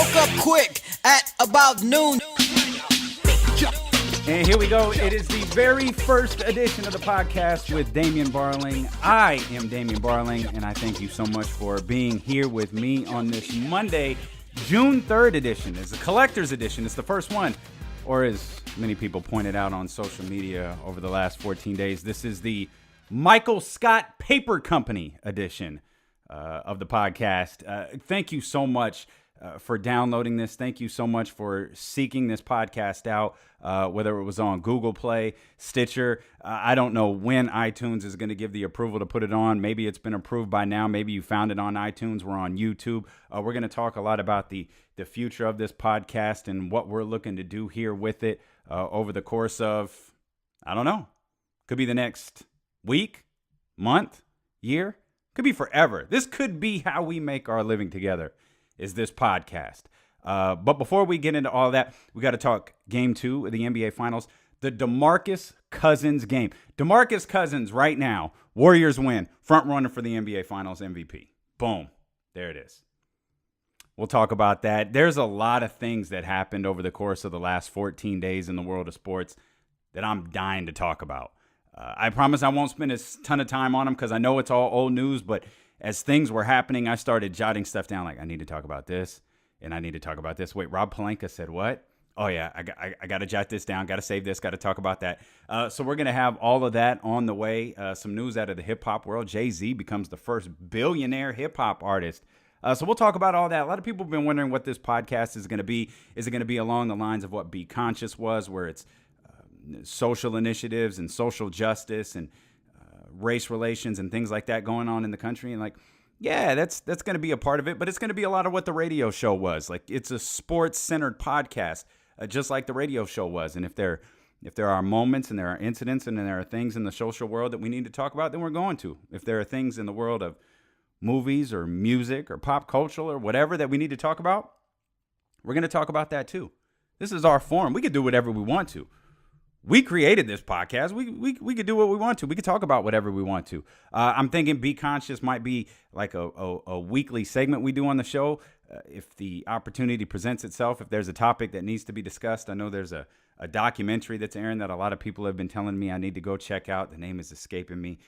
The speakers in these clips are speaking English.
woke up quick at about noon. And here we go. It is the very first edition of the podcast with Damien Barling. I am Damien Barling, and I thank you so much for being here with me on this Monday, June 3rd edition. It's a collector's edition. It's the first one. Or as many people pointed out on social media over the last 14 days, this is the Michael Scott Paper Company edition of the podcast. Thank you so much for downloading this. Thank you so much for seeking this podcast out, whether it was on Google Play, Stitcher. I don't know when iTunes is going to give the approval to put it on. Maybe it's been approved by now. Maybe you found it on iTunes. We're on YouTube. We're going to talk a lot about the future of this podcast and what we're looking to do here with it over the course of, I don't know, could be the next week, month, year, could be forever. This could be how we make our living together, is this podcast. But before we get into all that, we got to talk game 2 of the NBA Finals, the Demarcus Cousins game. Demarcus Cousins right now, Warriors win, front runner for the NBA Finals MVP. Boom. There it is. We'll talk about that. There's a lot of things that happened over the course of the last 14 days in the world of sports that I'm dying to talk about. I promise I won't spend a ton of time on them because I know it's all old news, but as things were happening, I started jotting stuff down like, I need to talk about this, and I need to talk about this. Wait, Rob Pelinka said what? Oh, yeah, I got to jot this down, got to save this, got to talk about that. So we're going to have all of that on the way. Some news out of the hip-hop world. Jay-Z becomes the first billionaire hip-hop artist. So we'll talk about all that. A lot of people have been wondering what this podcast is going to be. Is it going to be along the lines of what Be Conscious was, where it's social initiatives and social justice and race relations and things like that going on in the country? And like, yeah, that's going to be a part of it, but it's going to be a lot of what the radio show was. Like, it's a sports-centered podcast, just like the radio show was. And if there are moments and there are incidents and there are things in the social world that we need to talk about, then we're going to. If there are things in the world of movies or music or pop culture or whatever that we need to talk about, we're going to talk about that too. This is our forum. We can do whatever we want to. We created this podcast. We could do what we want to. We could talk about whatever we want to. I'm thinking Be Conscious might be like a weekly segment we do on the show. If the opportunity presents itself, if there's a topic that needs to be discussed. I know there's a documentary that's airing that a lot of people have been telling me I need to go check out. The name is escaping me.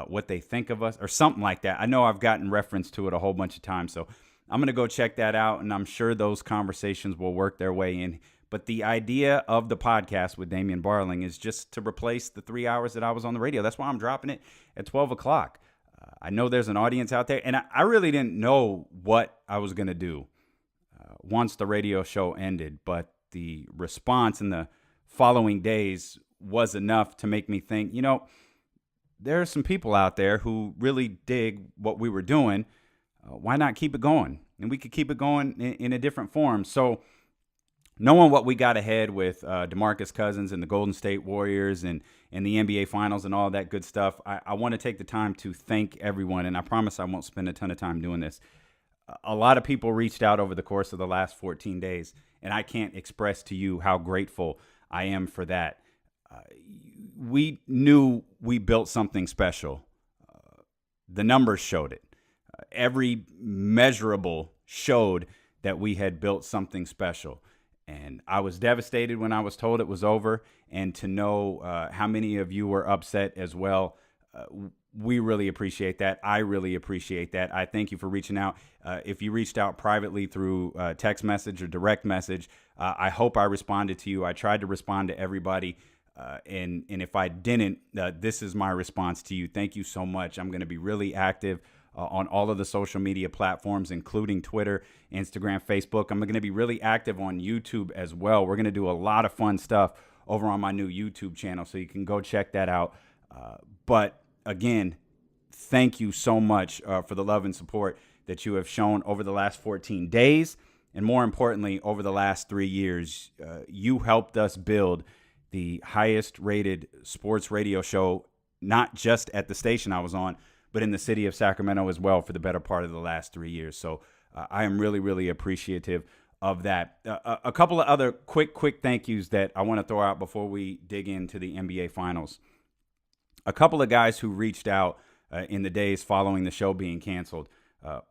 What they think of us or something like that. I know I've gotten reference to it a whole bunch of times. So I'm going to go check that out, and I'm sure those conversations will work their way in. But the idea of the podcast with Damien Barling is just to replace the 3 hours that I was on the radio. That's why I'm dropping it at 12 o'clock. I know there's an audience out there, and I really didn't know what I was going to do once the radio show ended. But the response in the following days was enough to make me think, you know, there are some people out there who really dig what we were doing. Why not keep it going? And we could keep it going in a different form. So knowing what we got ahead with Demarcus Cousins and the Golden State Warriors and the NBA Finals and all that good stuff, I want to take the time to thank everyone, and I promise I won't spend a ton of time doing this. A lot of people reached out over the course of the last 14 days, and I can't express to you how grateful I am for that. We knew we built something special. The numbers showed it. Every measurable showed that we had built something special. And I was devastated when I was told it was over. And to know how many of you were upset as well, we really appreciate that. I really appreciate that. I thank you for reaching out. If you reached out privately through text message or direct message, I hope I responded to you. I tried to respond to everybody. And if I didn't, this is my response to you. Thank you so much. I'm going to be really active on all of the social media platforms, including Twitter, Instagram, Facebook. I'm going to be really active on YouTube as well. We're going to do a lot of fun stuff over on my new YouTube channel, so you can go check that out. But again, thank you so much for the love and support that you have shown over the last 14 days. And more importantly, over the last 3 years, you helped us build the highest rated sports radio show, not just at the station I was on, but in the city of Sacramento as well for the better part of the last 3 years. So I am really, really appreciative of that. A couple of other quick thank yous that I want to throw out before we dig into the NBA Finals. A couple of guys who reached out in the days following the show being canceled,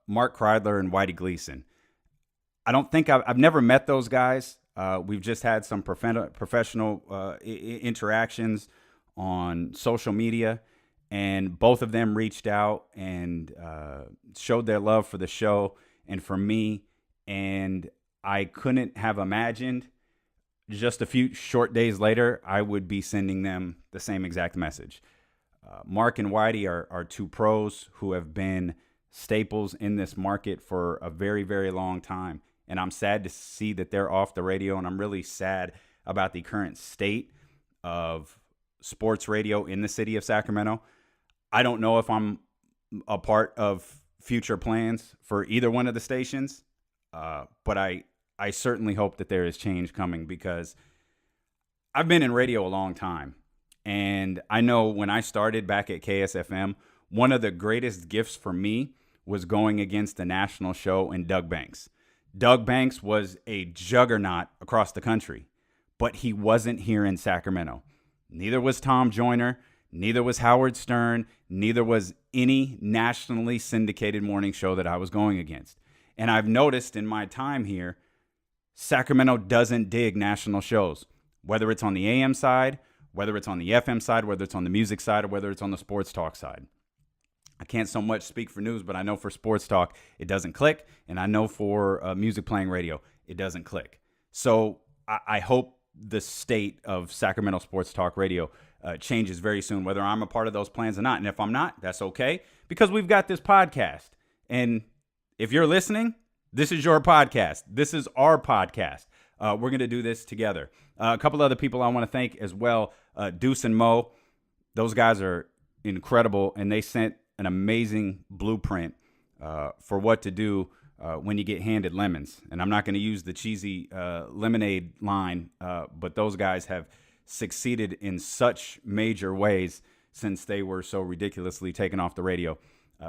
Mark Kreidler and Whitey Gleason. I don't think I've never met those guys. We've just had some professional interactions on social media, and both of them reached out and showed their love for the show and for me. And I couldn't have imagined just a few short days later, I would be sending them the same exact message. Mark and Whitey are two pros who have been staples in this market for a very, very long time. And I'm sad to see that they're off the radio. And I'm really sad about the current state of sports radio in the city of Sacramento. I don't know if I'm a part of future plans for either one of the stations, but I certainly hope that there is change coming, because I've been in radio a long time. And I know when I started back at KSFM, one of the greatest gifts for me was going against the national show and Doug Banks. Doug Banks was a juggernaut across the country, but he wasn't here in Sacramento. Neither was Tom Joyner, neither was Howard Stern, neither was any nationally syndicated morning show that I was going against. And I've noticed in my time here, Sacramento doesn't dig national shows, whether it's on the AM side, whether it's on the FM side, whether it's on the music side, or whether it's on the sports talk side. I can't so much speak for news, but I know for sports talk, it doesn't click. And I know for music playing radio, it doesn't click. So I hope the state of Sacramento sports talk radio changes very soon, whether I'm a part of those plans or not. And if I'm not, that's okay, because we've got this podcast. And if you're listening, this is your podcast. This is our podcast. We're going to do this together. A couple other people I want to thank as well. Deuce and Mo. Those guys are incredible, and they sent an amazing blueprint for what to do when you get handed lemons. And I'm not going to use the cheesy lemonade line, but those guys have succeeded in such major ways since they were so ridiculously taken off the radio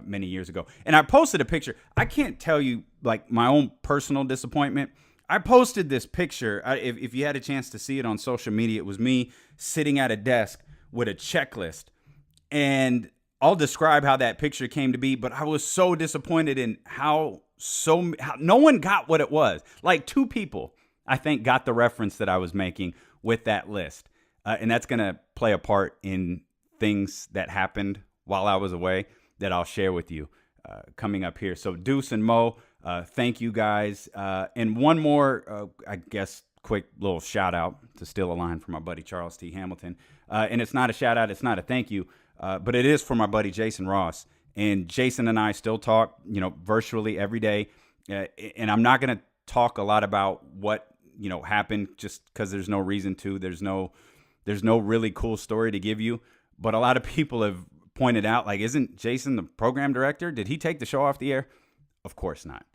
many years ago. And I posted a picture. I can't tell you like my own personal disappointment. I posted this picture. If you had a chance to see it on social media, it was me sitting at a desk with a checklist. And I'll describe how that picture came to be, but I was so disappointed in how no one got what it was. Like 2 people, I think, got the reference that I was making with that list. And that's going to play a part in things that happened while I was away that I'll share with you coming up here. So Deuce and Mo, thank you guys. And one more, I guess, quick little shout out to steal a line from my buddy Charles T. Hamilton. And it's not a shout out. It's not a thank you. But it is for my buddy Jason Ross. And Jason and I still talk, virtually every day. And I'm not going to talk a lot about what, happened just because there's no reason to. There's no really cool story to give you. But a lot of people have pointed out, like, isn't Jason the program director? Did he take the show off the air? Of course not.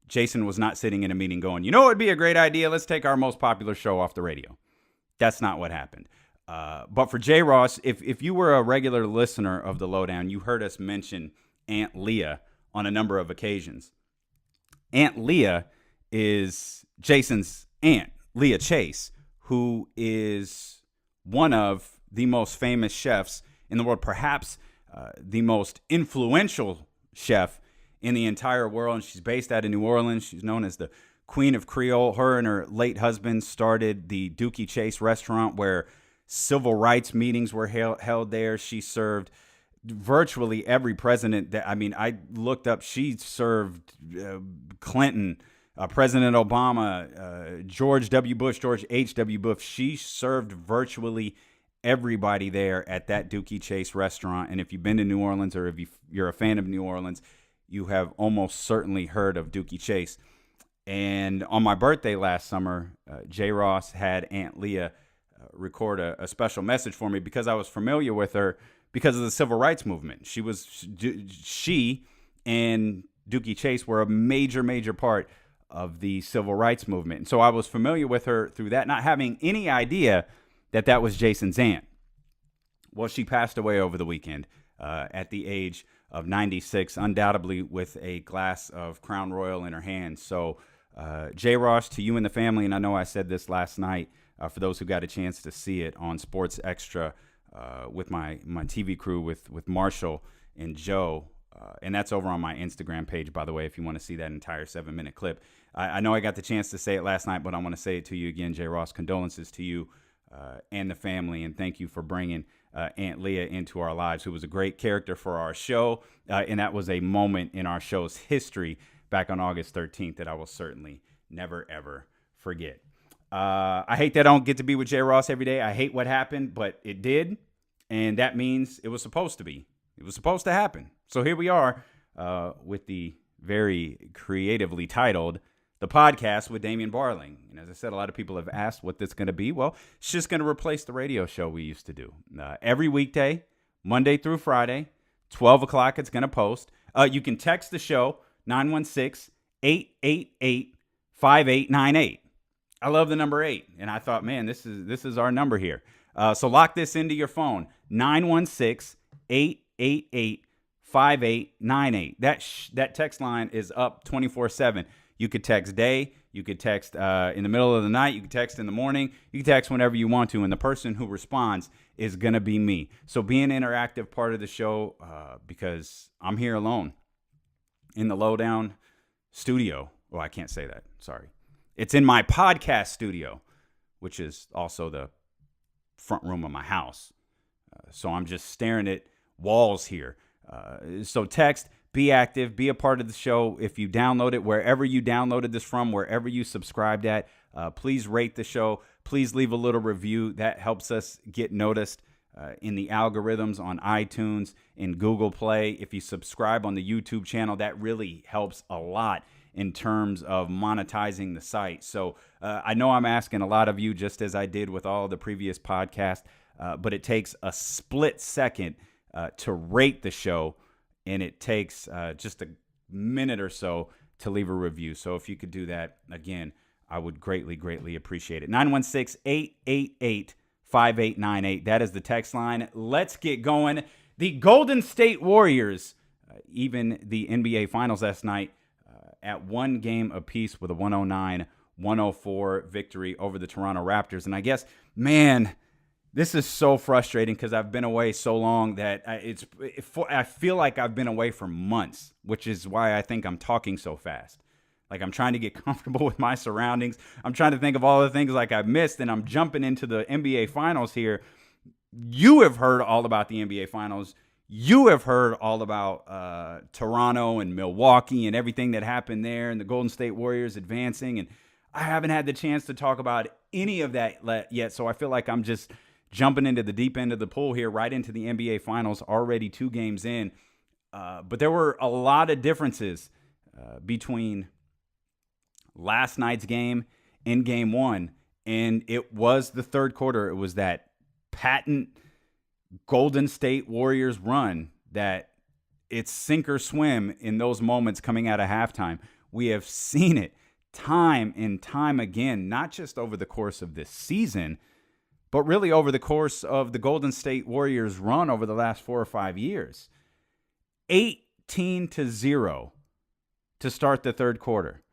Jason was not sitting in a meeting going, it would be a great idea. Let's take our most popular show off the radio. That's not what happened. But for J. Ross, if you were a regular listener of The Lowdown, you heard us mention Aunt Leah on a number of occasions. Aunt Leah is Jason's aunt, Leah Chase, who is one of the most famous chefs in the world, perhaps the most influential chef in the entire world. And she's based out of New Orleans. She's known as the Queen of Creole. Her and her late husband started the Dookie Chase restaurant, where civil rights meetings were held there. She served virtually every president I looked up. She served Clinton, President Obama, George W. Bush, George H.W. Bush. She served virtually everybody there at that Dookie Chase restaurant. And if you've been to New Orleans, or if you're a fan of New Orleans, you have almost certainly heard of Dookie Chase. And on my birthday last summer, J. Ross had Aunt Leah record a special message for me, because I was familiar with her because of the civil rights movement. She and Dookie Chase were a major, major part of the civil rights movement. And so I was familiar with her through that, not having any idea that was Jason's aunt. Well, she passed away over the weekend at the age of 96, undoubtedly with a glass of Crown Royal in her hand. So J. Ross, to you and the family, and I know I said this last night, for those who got a chance to see it on Sports Extra with my TV crew with Marshall and Joe. And that's over on my Instagram page, by the way, if you want to see that entire 7-minute clip. I know I got the chance to say it last night, but I want to say it to you again, J. Ross. Condolences to you and the family, and thank you for bringing Aunt Leah into our lives, who was a great character for our show, and that was a moment in our show's history back on August 13th that I will certainly never, ever forget. I hate that I don't get to be with J. Ross every day. I hate what happened, but it did, and that means it was supposed to be. It was supposed to happen. So here we are with the very creatively titled The Podcast with Damien Barling. And as I said, a lot of people have asked what this is going to be. Well, it's just going to replace the radio show we used to do. Every weekday, Monday through Friday, 12 o'clock, it's going to post. You can text the show, 916-888-5898. I love the number 8. And I thought, man, this is our number here. So lock this into your phone, 916-888-5898. That text line is up 24/7. You could text day. You could text in the middle of the night. You could text in the morning. You can text whenever you want to. And the person who responds is going to be me. So be an interactive part of the show because I'm here alone in the Lowdown studio. Oh, I can't say that. Sorry. It's in my podcast studio, which is also the front room of my house. So I'm just staring at walls here. So text. Be active, be a part of the show. If you download it, wherever you downloaded this from, wherever you subscribed at, please rate the show. Please leave a little review. That helps us get noticed in the algorithms on iTunes and Google Play. If you subscribe on the YouTube channel, that really helps a lot in terms of monetizing the site. So I know I'm asking a lot of you, just as I did with all the previous podcasts, but it takes a split second to rate the show. And it takes just a minute or so to leave a review. So if you could do that, again, I would greatly, greatly appreciate it. 916-888-5898. That is the text line. Let's get going. The Golden State Warriors, even the NBA Finals last night, at one game apiece with a 109-104 victory over the Toronto Raptors. And I guess, man, this is so frustrating because I've been away so long that I feel like I've been away for months, which is why I think I'm talking so fast. Like I'm trying to get comfortable with my surroundings. I'm trying to think of all the things like I've missed, and I'm jumping into the NBA Finals here. You have heard all about the NBA Finals. You have heard all about Toronto and Milwaukee and everything that happened there and the Golden State Warriors advancing, and I haven't had the chance to talk about any of that yet, so I feel like I'm just jumping into the deep end of the pool here, right into the NBA Finals, already 2 games in. But there were a lot of differences between last night's game and game 1. And it was the third quarter. It was that patent Golden State Warriors run that it's sink or swim in those moments coming out of halftime. We have seen it time and time again, not just over the course of this season, but really over the course of the Golden State Warriors run over the last 4 or 5 years. 18-0 to start the third quarter.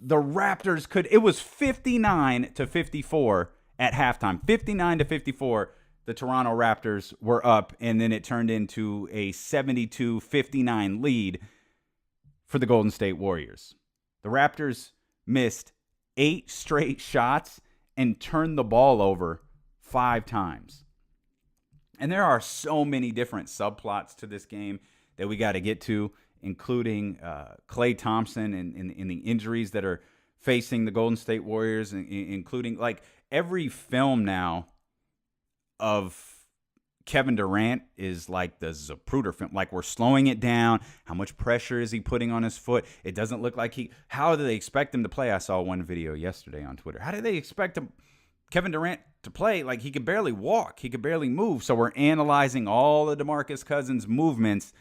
The Raptors it was 59-54 at halftime. 59-54, the Toronto Raptors were up, and then it turned into a 72-59 lead for the Golden State Warriors. The Raptors missed 8 straight shots and turned the ball over 5 times. And there are so many different subplots to this game that we got to get to, including Klay Thompson and the injuries that are facing the Golden State Warriors, including like every film now of Kevin Durant is like the Zapruder film. Like we're slowing it down. How much pressure is he putting on his foot? It doesn't look like how do they expect him to play? I saw one video yesterday on Twitter. How do they expect Kevin Durant to play? Like he could barely walk. He could barely move. So we're analyzing all the Demarcus Cousins movements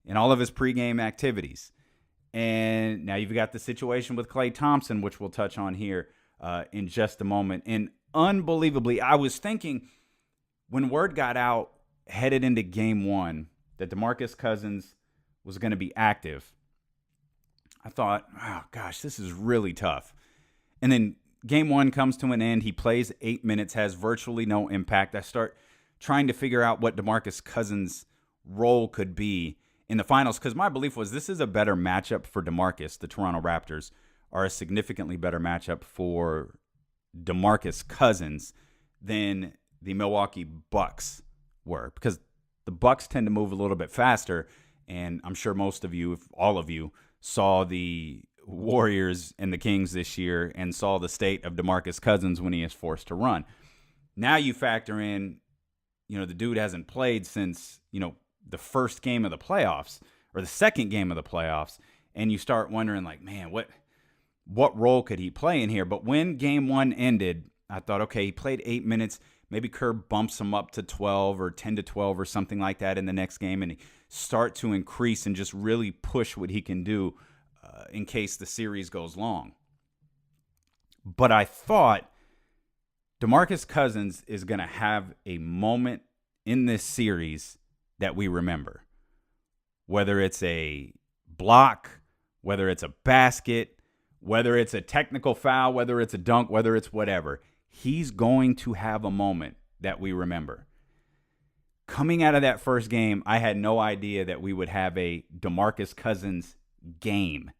and all of his pregame activities. And now you've got the situation with Klay Thompson, which we'll touch on here in just a moment. And unbelievably, I was thinking when word got out headed into game 1 that Demarcus Cousins was going to be active, I thought, oh, gosh, this is really tough. And then game 1 comes to an end. He plays 8 minutes, has virtually no impact. I start trying to figure out what Demarcus Cousins' role could be in the finals, because my belief was this is a better matchup for DeMarcus, the Toronto Raptors, are a significantly better matchup for Demarcus Cousins than the Milwaukee Bucks were, because the Bucks tend to move a little bit faster, and I'm sure most of you, if all of you, saw the Warriors and the Kings this year and saw the state of Demarcus Cousins when he is forced to run. Now you factor in, the dude hasn't played since, the first game of the playoffs or the second game of the playoffs, and you start wondering, like, man, what role could he play in here? But when game one ended, I thought, okay, he played 8 minutes. Maybe Kerr bumps him up to 12 or 10 to 12 or something like that in the next game, and he start to increase and just really push what he can do in case the series goes long. But I thought Demarcus Cousins is going to have a moment in this series that we remember. Whether it's a block, whether it's a basket, whether it's a technical foul, whether it's a dunk, whether it's whatever, he's going to have a moment that we remember. Coming out of that first game, I had no idea that we would have a Demarcus Cousins game.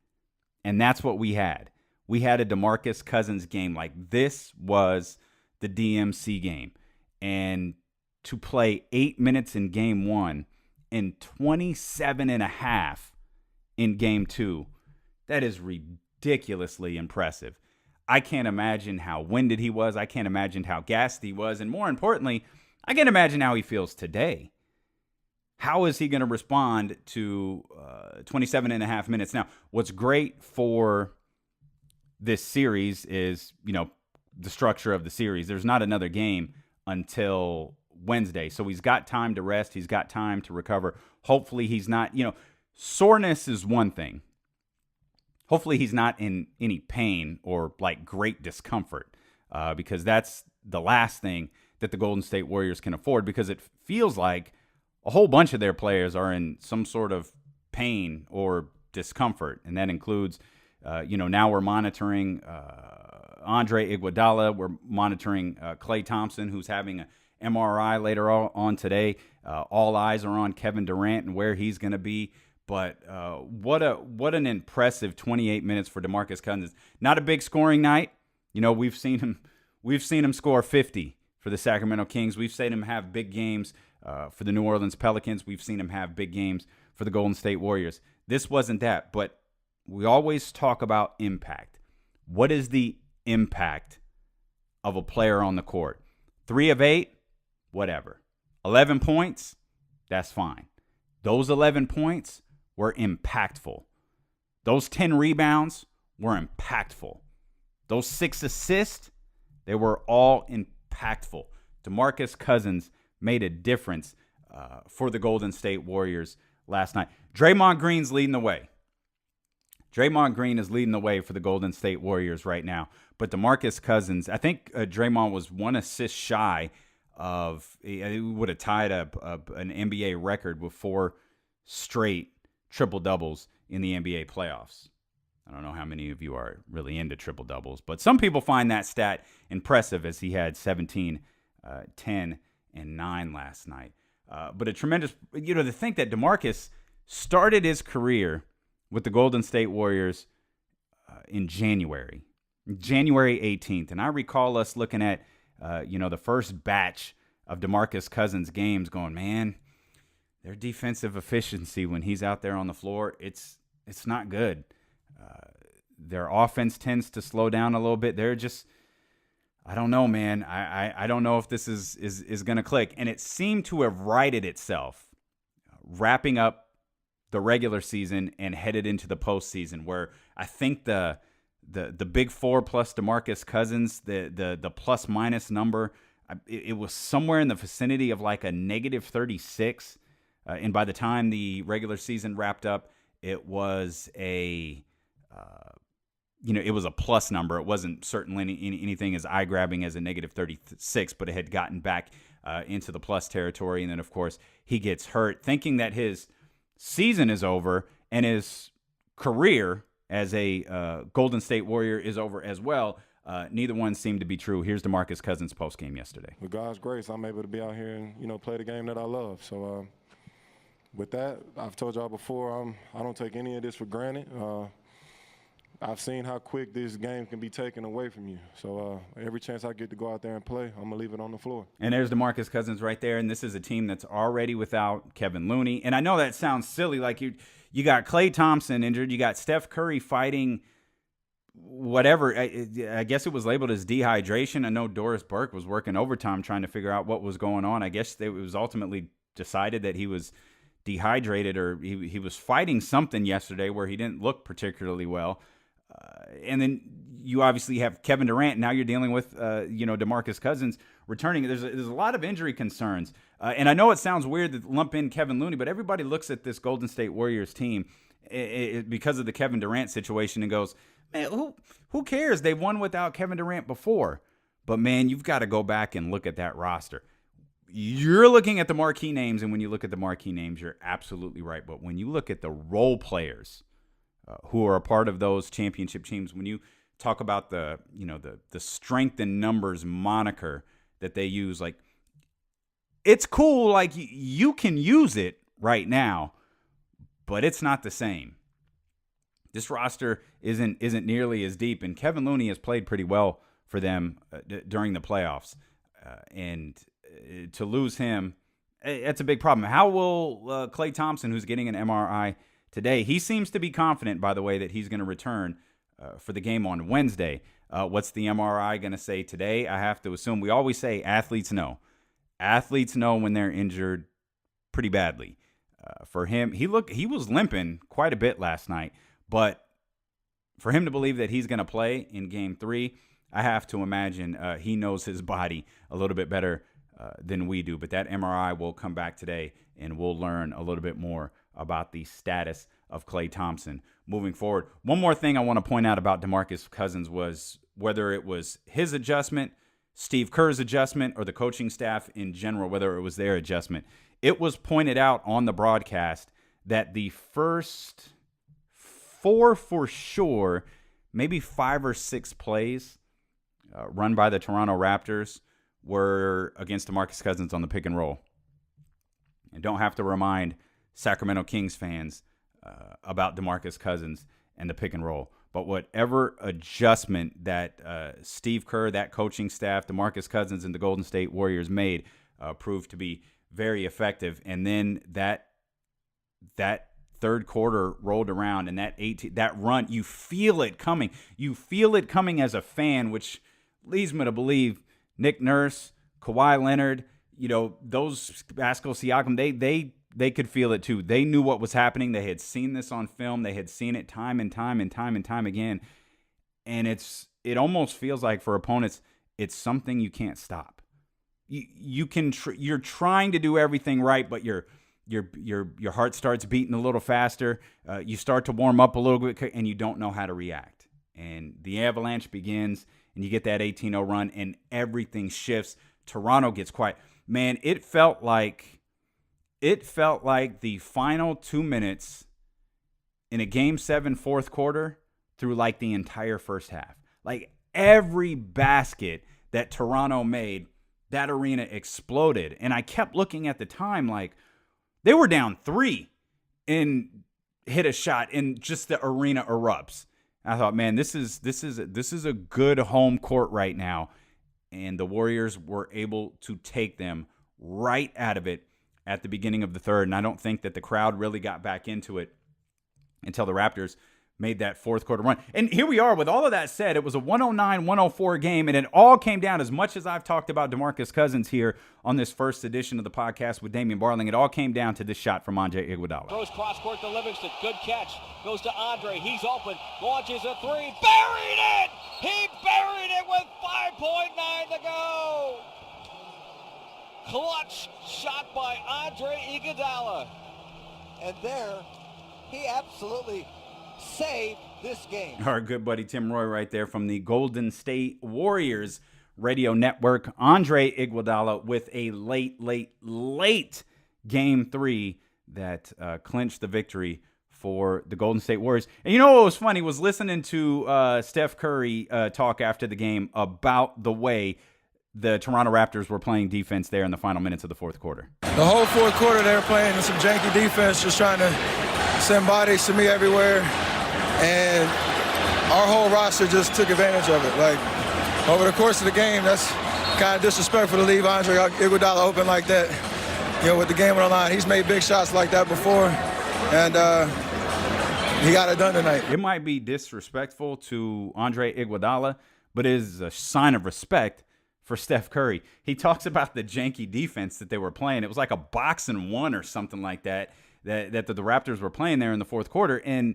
And that's what we had. We had a Demarcus Cousins game. Like, this was the DMC game. And to play 8 minutes in game one and 27 and a half in game two, that is ridiculously impressive. I can't imagine how winded he was. I can't imagine how gassed he was. And more importantly, I can't imagine how he feels today. How is he going to respond to 27 and a half minutes? Now, what's great for this series is, the structure of the series. There's not another game until Wednesday. So he's got time to rest. He's got time to recover. Hopefully he's not, soreness is one thing. Hopefully he's not in any pain or like great discomfort, because that's the last thing that the Golden State Warriors can afford, because it feels like a whole bunch of their players are in some sort of pain or discomfort. And that includes, now we're monitoring Andre Iguodala. We're monitoring Klay Thompson, who's having an MRI later on today. All eyes are on Kevin Durant and where he's going to be. But what an impressive 28 minutes for Demarcus Cousins. Not a big scoring night. We've seen him score 50 for the Sacramento Kings. We've seen him have big games for the New Orleans Pelicans. We've seen him have big games for the Golden State Warriors. This wasn't that, but we always talk about impact. What is the impact of a player on the court? 3 of 8, whatever. 11 points, that's fine. Those 11 points were impactful. Those 10 rebounds were impactful. Those 6 assists, they were all impactful. Demarcus Cousins made a difference for the Golden State Warriors last night. Draymond Green's leading the way. Draymond Green is leading the way for the Golden State Warriors right now. But Demarcus Cousins, I think Draymond was 1 assist shy of, he would have tied up an NBA record with 4 straight triple-doubles in the NBA playoffs. I don't know how many of you are really into triple-doubles, but some people find that stat impressive, as he had 17, 10, and 9 last night. But a tremendous, to think that DeMarcus started his career with the Golden State Warriors in January 18th. And I recall us looking at, the first batch of DeMarcus Cousins games going, man, their defensive efficiency when he's out there on the floor, it's not good. Their offense tends to slow down a little bit. They're just, I don't know, man. I don't know if this is going to click. And it seemed to have righted itself, wrapping up the regular season and headed into the postseason, where I think the big 4 plus DeMarcus Cousins, the plus minus number, it was somewhere in the vicinity of like a negative 36. And by the time the regular season wrapped up, it was it was a plus number. It wasn't certainly anything as eye-grabbing as a negative 36, but it had gotten back into the plus territory. And then, of course, he gets hurt, thinking that his season is over and his career as a Golden State Warrior is over as well. Neither one seemed to be true. Here's DeMarcus Cousins' postgame yesterday. With God's grace, I'm able to be out here and, play the game that I love. So with that, I've told y'all before, I don't take any of this for granted. I've seen how quick this game can be taken away from you. So every chance I get to go out there and play, I'm going to leave it on the floor. And there's Demarcus Cousins right there, and this is a team that's already without Kevin Looney. And I know that sounds silly, like you got Klay Thompson injured, you got Steph Curry fighting whatever. I guess it was labeled as dehydration. I know Doris Burke was working overtime trying to figure out what was going on. I guess it was ultimately decided that he was dehydrated, or he was fighting something yesterday where he didn't look particularly well. And then you obviously have Kevin Durant. Now you're dealing with, Demarcus Cousins returning. There's a lot of injury concerns. And I know it sounds weird to lump in Kevin Looney, but everybody looks at this Golden State Warriors team because of the Kevin Durant situation and goes, man, who cares? They've won without Kevin Durant before. But, man, you've got to go back and look at that roster. You're looking at the marquee names, and when you look at the marquee names, you're absolutely right. But when you look at the role players who are a part of those championship teams, when you talk about the strength in numbers moniker that they use, like, it's cool, like you can use it right now, but it's not the same. This roster isn't nearly as deep, and Kevin Looney has played pretty well for them during the playoffs, and to lose him, that's a big problem. How will Klay Thompson, who's getting an MRI today, he seems to be confident, by the way, that he's going to return for the game on Wednesday. What's the MRI going to say today? I have to assume, we always say athletes know. Athletes know when they're injured pretty badly. For him, he was limping quite a bit last night, but for him to believe that he's going to play in Game 3, I have to imagine he knows his body a little bit better than we do. But that MRI will come back today, and we'll learn a little bit more about the status of Klay Thompson moving forward. One more thing I want to point out about Demarcus Cousins was whether it was his adjustment, Steve Kerrs' adjustment, or the coaching staff in general, whether it was their adjustment. It was pointed out on the broadcast that the first 4 for sure, maybe 5 or 6 plays run by the Toronto Raptors were against Demarcus Cousins on the pick and roll. And don't have to remind Sacramento Kings fans about Demarcus Cousins and the pick and roll. But whatever adjustment that Steve Kerr, that coaching staff, Demarcus Cousins, and the Golden State Warriors made proved to be very effective. And then that third quarter rolled around, and that run, you feel it coming. You feel it coming as a fan, which leads me to believe Nick Nurse, Kawhi Leonard, those Pascal Siakam, they could feel it too. They knew what was happening. They had seen this on film. They had seen it time and time and time and time again. And it almost feels like for opponents, it's something you can't stop. You're trying to do everything right, but your heart starts beating a little faster. You start to warm up a little bit, and you don't know how to react. And the avalanche begins, and you get that 18-0 run, and everything shifts. Toronto gets quiet. Man, it felt like the final 2 minutes in a Game 7 fourth quarter through like the entire first half. Like every basket that Toronto made, that arena exploded. And I kept looking at the time like they were down 3 and hit a shot, and just the arena erupts. I thought, man, this is a good home court right now. And the Warriors were able to take them right out of it at the beginning of the third. And I don't think that the crowd really got back into it until the Raptors made that fourth quarter run. And here we are with all of that said. It was a 109-104 game, and it all came down, as much as I've talked about Demarcus Cousins here on this first edition of the podcast with Damien Barling, it all came down to this shot from Andre Iguodala. Throws cross court to Livingston. Good catch. Goes to Andre. He's open. Launches a 3. Buried it! He buried it with 5.9 to go! Clutch shot by Andre Iguodala. And there, he absolutely saved this game. Our good buddy Tim Roy right there from the Golden State Warriors radio network. Andre Iguodala with a late Game 3 that clinched the victory for the Golden State Warriors. And you know what was funny was listening to Steph Curry talk after the game about the way the Toronto Raptors were playing defense there in the final minutes of the fourth quarter. The whole fourth quarter they were playing some janky defense, just trying to send bodies to me everywhere. And our whole roster just took advantage of it. Like, over the course of the game, that's kind of disrespectful to leave Andre Iguodala open like that. With the game on the line, he's made big shots like that before, and he got it done tonight. It might be disrespectful to Andre Iguodala, but it is a sign of respect for Steph Curry. He talks about the janky defense that they were playing. It was like a 1-on-1 or something like that the Raptors were playing there in the fourth quarter. And,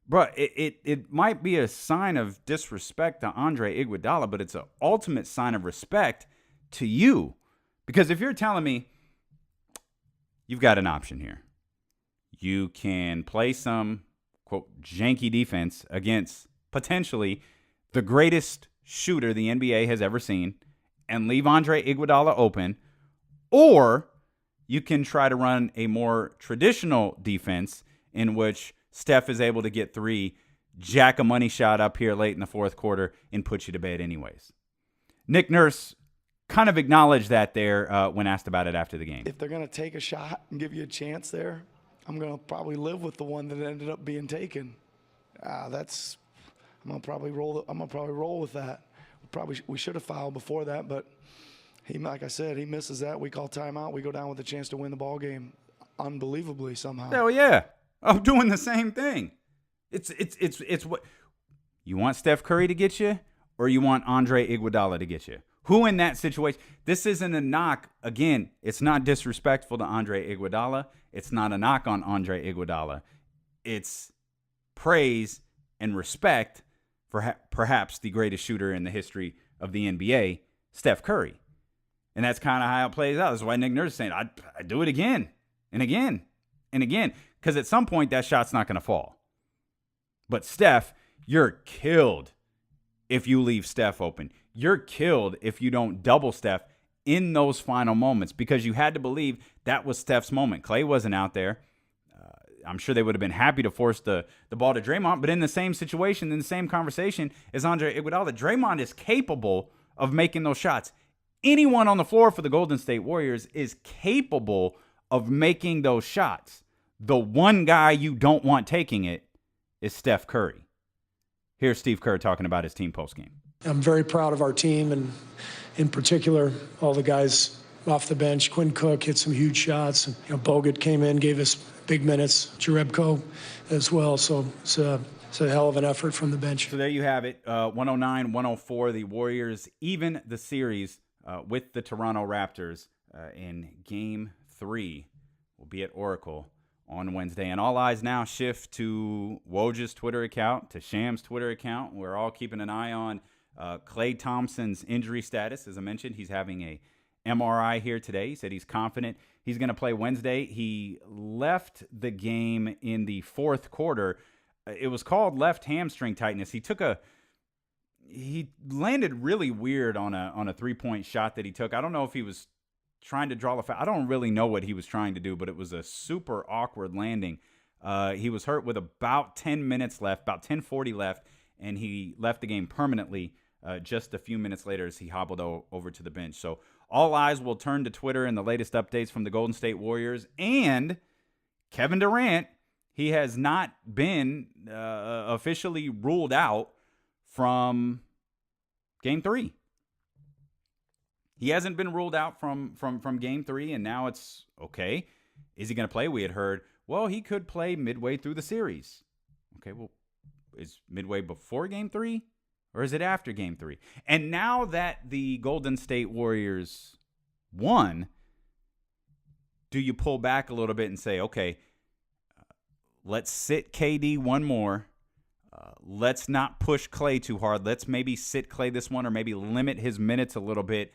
bro, it might be a sign of disrespect to Andre Iguodala, but it's an ultimate sign of respect to you. Because if you're telling me you've got an option here, you can play some, quote, janky defense against potentially the greatest shooter the NBA has ever seen and leave Andre Iguodala open, or you can try to run a more traditional defense in which Steph is able to get 3, jack a money shot up here late in the fourth quarter, and put you to bed anyways. Nick Nurse kind of acknowledged that there when asked about it after the game. If they're going to take a shot and give you a chance there, I'm going to probably live with the one that ended up being taken. I'm going to probably roll with that. We should have fouled before that, but like I said, he misses that. We call timeout. We go down with a chance to win the ball game, unbelievably somehow. Hell yeah, I'm doing the same thing. It's what you want Steph Curry to get you, or you want Andre Iguodala to get you. Who in that situation? This isn't a knock. Again, it's not disrespectful to Andre Iguodala. It's not a knock on Andre Iguodala. It's praise and respect for perhaps the greatest shooter in the history of the NBA, Steph Curry. And that's kind of how it plays out. That's why Nick Nurse is saying, I do it again and again and again. Because at some point, that shot's not going to fall. But Steph, you're killed if you leave Steph open. You're killed if you don't double Steph in those final moments, because you had to believe that was Steph's moment. Klay wasn't out there. I'm sure they would have been happy to force the ball to Draymond, but in the same situation, in the same conversation as Andre Iguodala, Draymond is capable of making those shots. Anyone on the floor for the Golden State Warriors is capable of making those shots. The one guy you don't want taking it is Steph Curry. Here's Steve Kerr talking about his team postgame. I'm very proud of our team, and in particular, all the guys off the bench. Quinn Cook hit some huge shots, and Bogut came in, gave us big minutes. Jerebko as well. So it's a hell of an effort from the bench. So there you have it. 109-104. The Warriors even the series with the Toronto Raptors in Game 3. Will be at Oracle on Wednesday. And all eyes now shift to Woj's Twitter account, to Sham's Twitter account. We're all keeping an eye on Klay Thompson's injury status. As I mentioned, he's having a MRI here today. He said he's confident he's going to play Wednesday. He left the game in the fourth quarter. It was called left hamstring tightness. He landed really weird on a three-point shot that he took. I don't know if he was trying to draw the foul. I don't really know what he was trying to do, but it was a super awkward landing. He was hurt with about 10 minutes left, about 10:40 left, and he left the game permanently just a few minutes later as he hobbled over to the bench. So all eyes will turn to Twitter and the latest updates from the Golden State Warriors. And Kevin Durant, he has not been officially ruled out from Game 3. He hasn't been ruled out from Game 3, and now it's, okay, is he going to play? We had heard, well, he could play midway through the series. Okay, well, is midway before Game 3? Or is it after Game 3? And now that the Golden State Warriors won, do you pull back a little bit and say, okay, let's sit KD one more. Let's not push Klay too hard. Let's maybe sit Klay this one, or maybe limit his minutes a little bit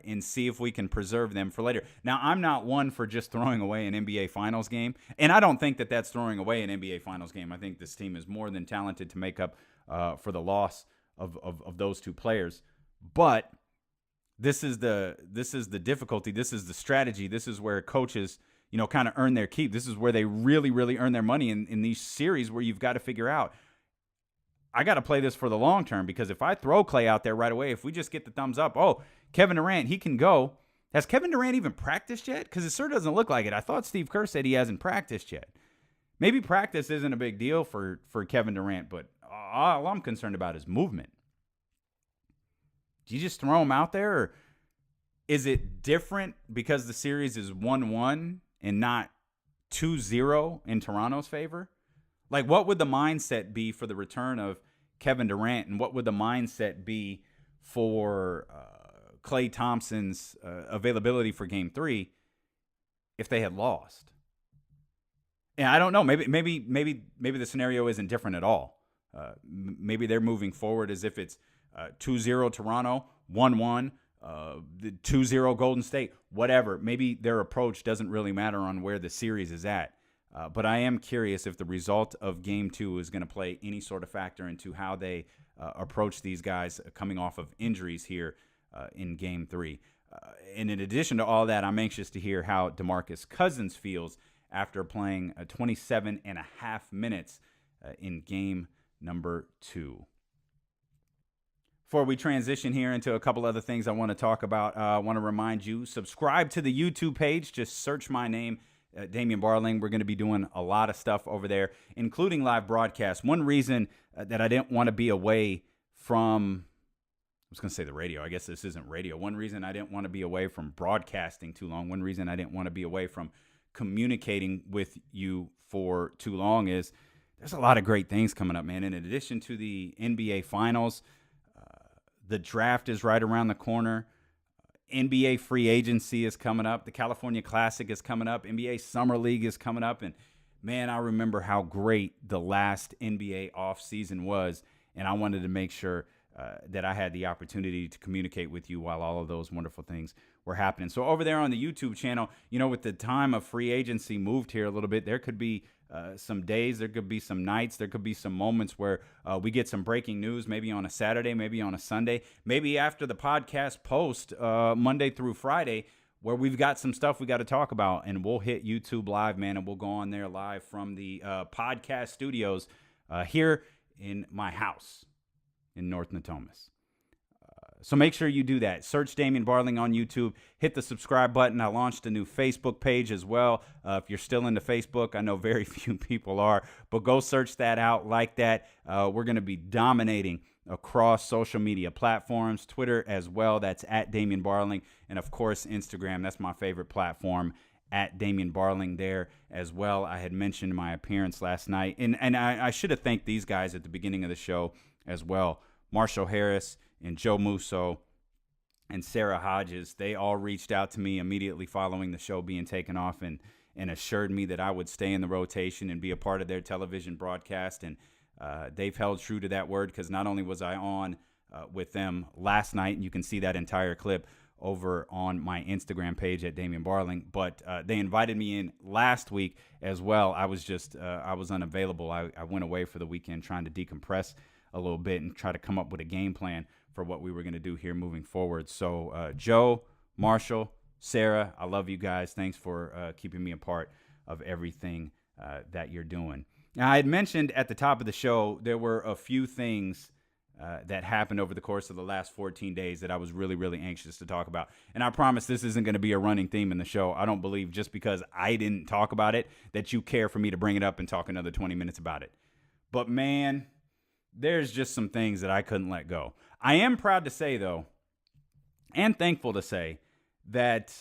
and see if we can preserve them for later. Now, I'm not one for just throwing away an NBA Finals game, and I don't think that that's throwing away an NBA Finals game. I think this team is more than talented to make up for the loss of those two players. But this is the difficulty. This is the strategy. This is where coaches, kind of earn their keep. This is where they really, really earn their money in these series where you've got to figure out, I got to play this for the long term, because if I throw Klay out there right away, if we just get the thumbs up, oh, Kevin Durant, he can go. Has Kevin Durant even practiced yet? Because it sure doesn't look like it. I thought Steve Kerr said he hasn't practiced yet. Maybe practice isn't a big deal for Kevin Durant, but all I'm concerned about is movement. Do you just throw him out there, or is it different because the series is 1-1 and not 2-0 in Toronto's favor? Like, what would the mindset be for the return of Kevin Durant, and what would the mindset be for Klay Thompson's availability for Game 3 if they had lost? And I don't know. Maybe the scenario isn't different at all. Maybe they're moving forward as if it's 2-0 Toronto, 1-1, the 2-0 Golden State, whatever. Maybe their approach doesn't really matter on where the series is at. But I am curious if the result of Game 2 is going to play any sort of factor into how they approach these guys coming off of injuries here in Game 3. And in addition to all that, I'm anxious to hear how Demarcus Cousins feels after playing 27 and a half minutes in Game number 2. Before we transition here into a couple other things I want to talk about, I want to remind you, subscribe to the YouTube page. Just search my name, Damien Barling. We're going to be doing a lot of stuff over there, including live broadcasts. One reason that I didn't want to be away from, I was going to say the radio. I guess this isn't radio. One reason I didn't want to be away from broadcasting too long, one reason I didn't want to be away from communicating with you for too long is there's a lot of great things coming up, man. In addition to the NBA Finals, the draft is right around the corner. NBA free agency is coming up. The California Classic is coming up. NBA Summer League is coming up. And, man, I remember how great the last NBA offseason was, and I wanted to make sure that I had the opportunity to communicate with you while all of those wonderful things were happening. So over there on the YouTube channel, with the time of free agency moved here a little bit, there could be some days, there could be some nights, there could be some moments where we get some breaking news, maybe on a Saturday, maybe on a Sunday, maybe after the podcast post Monday through Friday, where we've got some stuff we got to talk about, and we'll hit YouTube live, man, and we'll go on there live from the podcast studios here in my house in North Natomas. So make sure you do that. Search Damien Barling on YouTube. Hit the subscribe button. I launched a new Facebook page as well. If you're still into Facebook, I know very few people are, but go search that out, like that. We're going to be dominating across social media platforms, Twitter as well. That's at Damien Barling. And, of course, Instagram. That's my favorite platform, at Damien Barling there as well. I had mentioned my appearance last night. And I should have thanked these guys at the beginning of the show as well. Marshall Harris and Joe Musso and Sarah Hodges, they all reached out to me immediately following the show being taken off and assured me that I would stay in the rotation and be a part of their television broadcast. And they've held true to that word, because not only was I on with them last night, and you can see that entire clip over on my Instagram page at Damien Barling, but they invited me in last week as well. I was just I was unavailable. I went away for the weekend trying to decompress a little bit and try to come up with a game plan for what we were going to do here moving forward. So Joe, Marshall, Sarah, I love you guys. Thanks for keeping me a part of everything that you're doing. Now, I had mentioned at the top of the show there were a few things that happened over the course of the last 14 days that I was really, really anxious to talk about. And I promise this isn't going to be a running theme in the show. I don't believe just because I didn't talk about it that you care for me to bring it up and talk another 20 minutes about it. But, man, there's just some things that I couldn't let go. I am proud to say, though, and thankful to say, that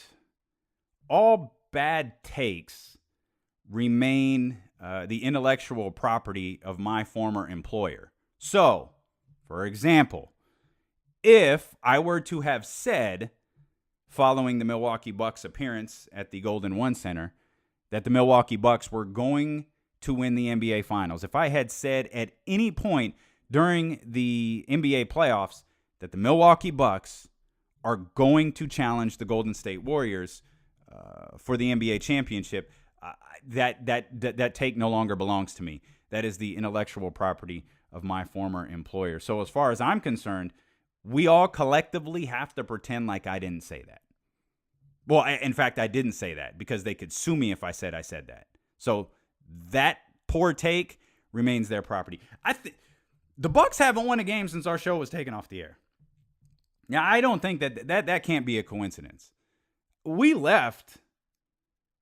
all bad takes remain the intellectual property of my former employer. So, for example, if I were to have said, following the Milwaukee Bucks appearance at the Golden One Center, that the Milwaukee Bucks were going to win the NBA Finals, if I had said at any point during the NBA playoffs that the Milwaukee Bucks are going to challenge the Golden State Warriors for the NBA championship, that take no longer belongs to me. That is the intellectual property of my former employer. So as far as I'm concerned, we all collectively have to pretend like I didn't say that. Well, in fact, I didn't say that, because they could sue me if I said that. So that poor take remains their property. The Bucks haven't won a game since our show was taken off the air. Now, I don't think that can't be a coincidence. We left,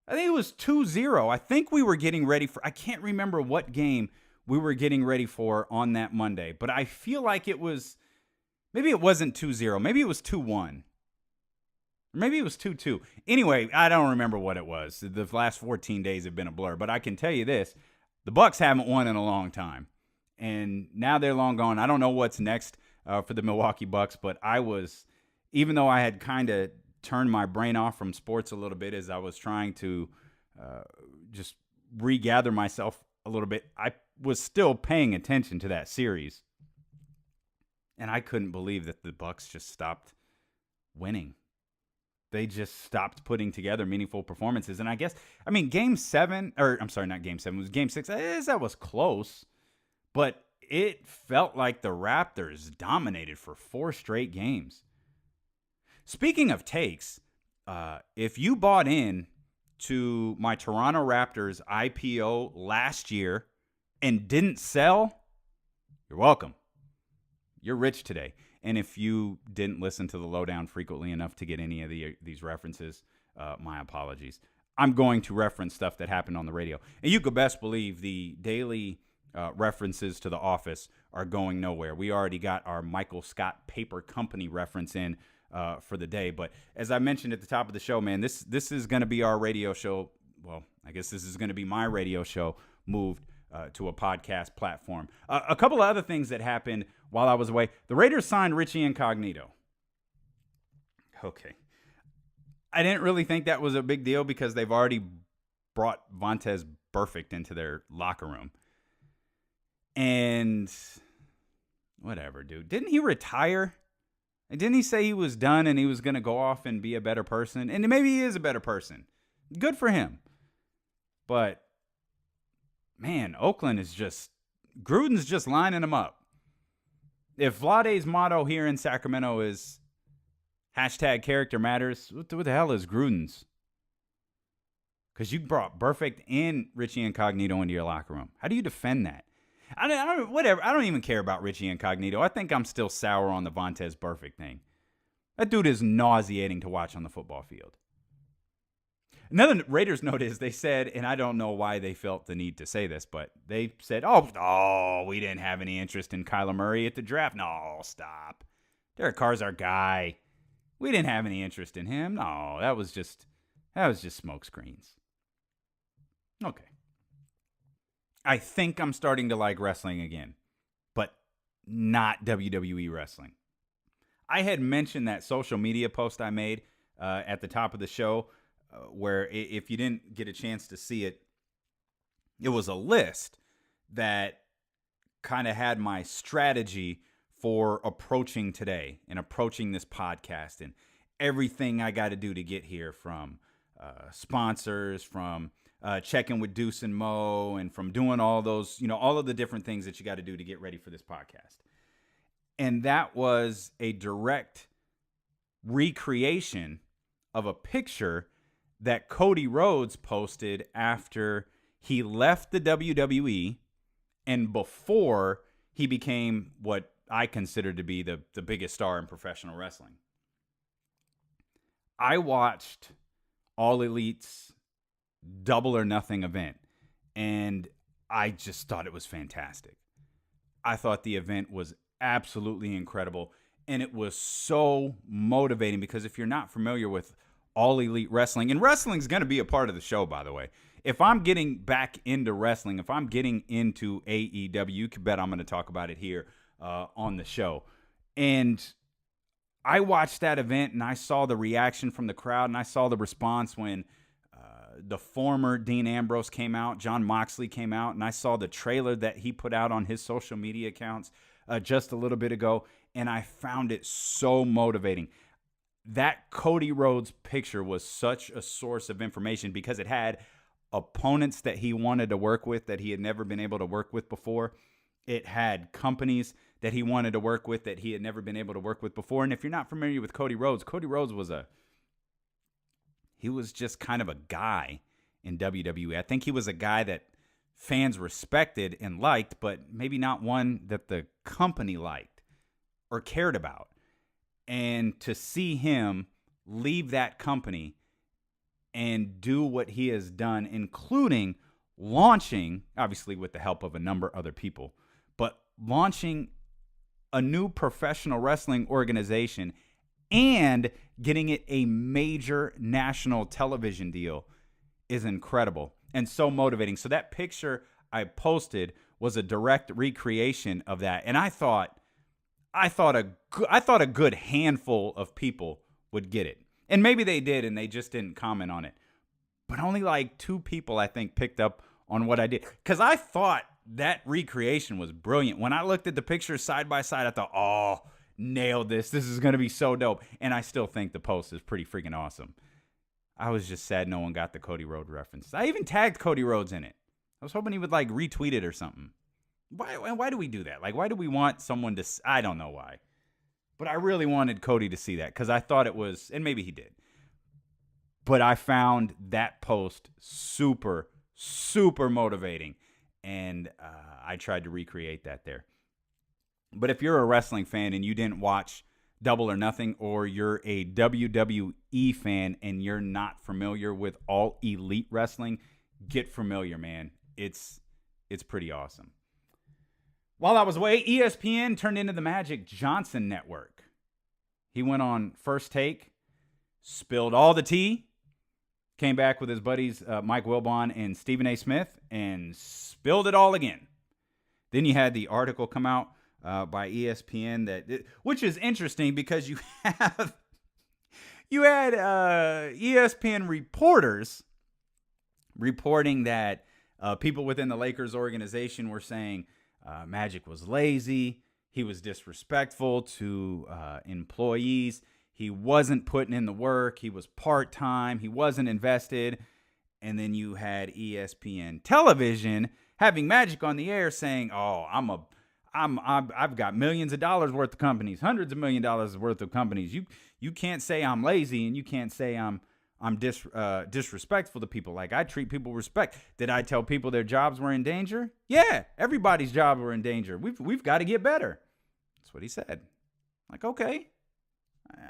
I think it was 2-0. I think we were getting ready for, I can't remember what game we were getting ready for on that Monday. But I feel like maybe it wasn't 2-0. Maybe it was 2-1. Maybe it was 2-2. Anyway, I don't remember what it was. The last 14 days have been a blur. But I can tell you this. The Bucks haven't won in a long time. And now they're long gone. I don't know what's next for the Milwaukee Bucks. But even though I had kind of turned my brain off from sports a little bit as I was trying to just regather myself a little bit, I was still paying attention to that series. And I couldn't believe that the Bucks just stopped winning. They just stopped putting together meaningful performances. And Game 7, not Game 7, it was Game 6. That was close. But it felt like the Raptors dominated for 4 straight games. Speaking of takes, if you bought in to my Toronto Raptors IPO last year and didn't sell, you're welcome. You're rich today. And if you didn't listen to the lowdown frequently enough to get any of these references, my apologies. I'm going to reference stuff that happened on the radio. And you could best believe the daily references to The Office are going nowhere. We already got our Michael Scott Paper Company reference in for the day. But as I mentioned at the top of the show, man, this is going to be our radio show. Well, I guess this is going to be my radio show moved to a podcast platform. A couple of other things that happened while I was away. The Raiders signed Richie Incognito. Okay. I didn't really think that was a big deal because they've already brought Vontaze Burfict into their locker room. And whatever, dude. Didn't he retire? And didn't he say he was done and he was going to go off and be a better person? And maybe he is a better person. Good for him. But man, Oakland is Gruden's just lining them up. If Vlade's motto here in Sacramento is #character matters, what the hell is Gruden's? Because you brought Burfict and Richie Incognito into your locker room. How do you defend that? I don't even care about Richie Incognito. I think I'm still sour on the Vontaze Burfict thing. That dude is nauseating to watch on the football field. Another Raiders note is they said, and I don't know why they felt the need to say this, but they said, oh, we didn't have any interest in Kyler Murray at the draft. No, stop. Derek Carr's our guy. We didn't have any interest in him. No, that was just smoke screens. Okay. I think I'm starting to like wrestling again, but not WWE wrestling. I had mentioned that social media post I made at the top of the show where if you didn't get a chance to see it, it was a list that kind of had my strategy for approaching today and approaching this podcast and everything I got to do to get here, from sponsors, from checking with Deuce and Mo, and from doing all those, all of the different things that you got to do to get ready for this podcast. And that was a direct recreation of a picture that Cody Rhodes posted after he left the WWE and before he became what I consider to be the biggest star in professional wrestling. I watched All Elite's Double or Nothing event, and I just thought it was fantastic. I thought the event was absolutely incredible, and it was so motivating because if you're not familiar with All Elite Wrestling, and wrestling's going to be a part of the show, by the way. If I'm getting back into wrestling, if I'm getting into AEW, you can bet I'm going to talk about it here on the show. And I watched that event, and I saw the reaction from the crowd, and I saw the response when the former Dean Ambrose came out, Jon Moxley came out, and I saw the trailer that he put out on his social media accounts just a little bit ago, and I found it so motivating. That Cody Rhodes picture was such a source of information because it had opponents that he wanted to work with that he had never been able to work with before. It had companies that he wanted to work with that he had never been able to work with before. And if you're not familiar with Cody Rhodes was just kind of a guy in WWE. I think he was a guy that fans respected and liked, but maybe not one that the company liked or cared about. And to see him leave that company and do what he has done, including launching, obviously with the help of a number of other people, but launching a new professional wrestling organization and getting it a major national television deal is incredible and so motivating. So that picture I posted was a direct recreation of that. And I thought a good handful of people would get it. And maybe they did and they just didn't comment on it. But only like 2 people, I think, picked up on what I did. Because I thought that recreation was brilliant. When I looked at the pictures side by side, I thought, oh, nailed this. This is going to be so dope. And I still think the post is pretty freaking awesome. I was just sad no one got the Cody Rhodes reference. I even tagged Cody Rhodes in it. I was hoping he would like retweet it or something. Why do we do that? Like, why do we want someone to, I don't know why. But I really wanted Cody to see that because I thought it was, and maybe he did. But I found that post super, super motivating. And I tried to recreate that there. But if you're a wrestling fan and you didn't watch Double or Nothing, or you're a WWE fan and you're not familiar with All Elite Wrestling, get familiar, man. It's pretty awesome. While I was away, ESPN turned into the Magic Johnson Network. He went on First Take, spilled all the tea, came back with his buddies Mike Wilbon and Stephen A. Smith, and spilled it all again. Then you had the article come out by ESPN which is interesting because you had ESPN reporters reporting that people within the Lakers organization were saying Magic was lazy, he was disrespectful to employees, he wasn't putting in the work, he was part-time, he wasn't invested. And then you had ESPN television having Magic on the air saying, "Oh, I've got millions of dollars worth of companies, hundreds of $1 million worth of companies. You can't say I'm lazy, and you can't say I'm disrespectful to people. Like, I treat people with respect. Did I tell people their jobs were in danger? Yeah, everybody's jobs were in danger. We've got to get better." That's what he said. Like, okay,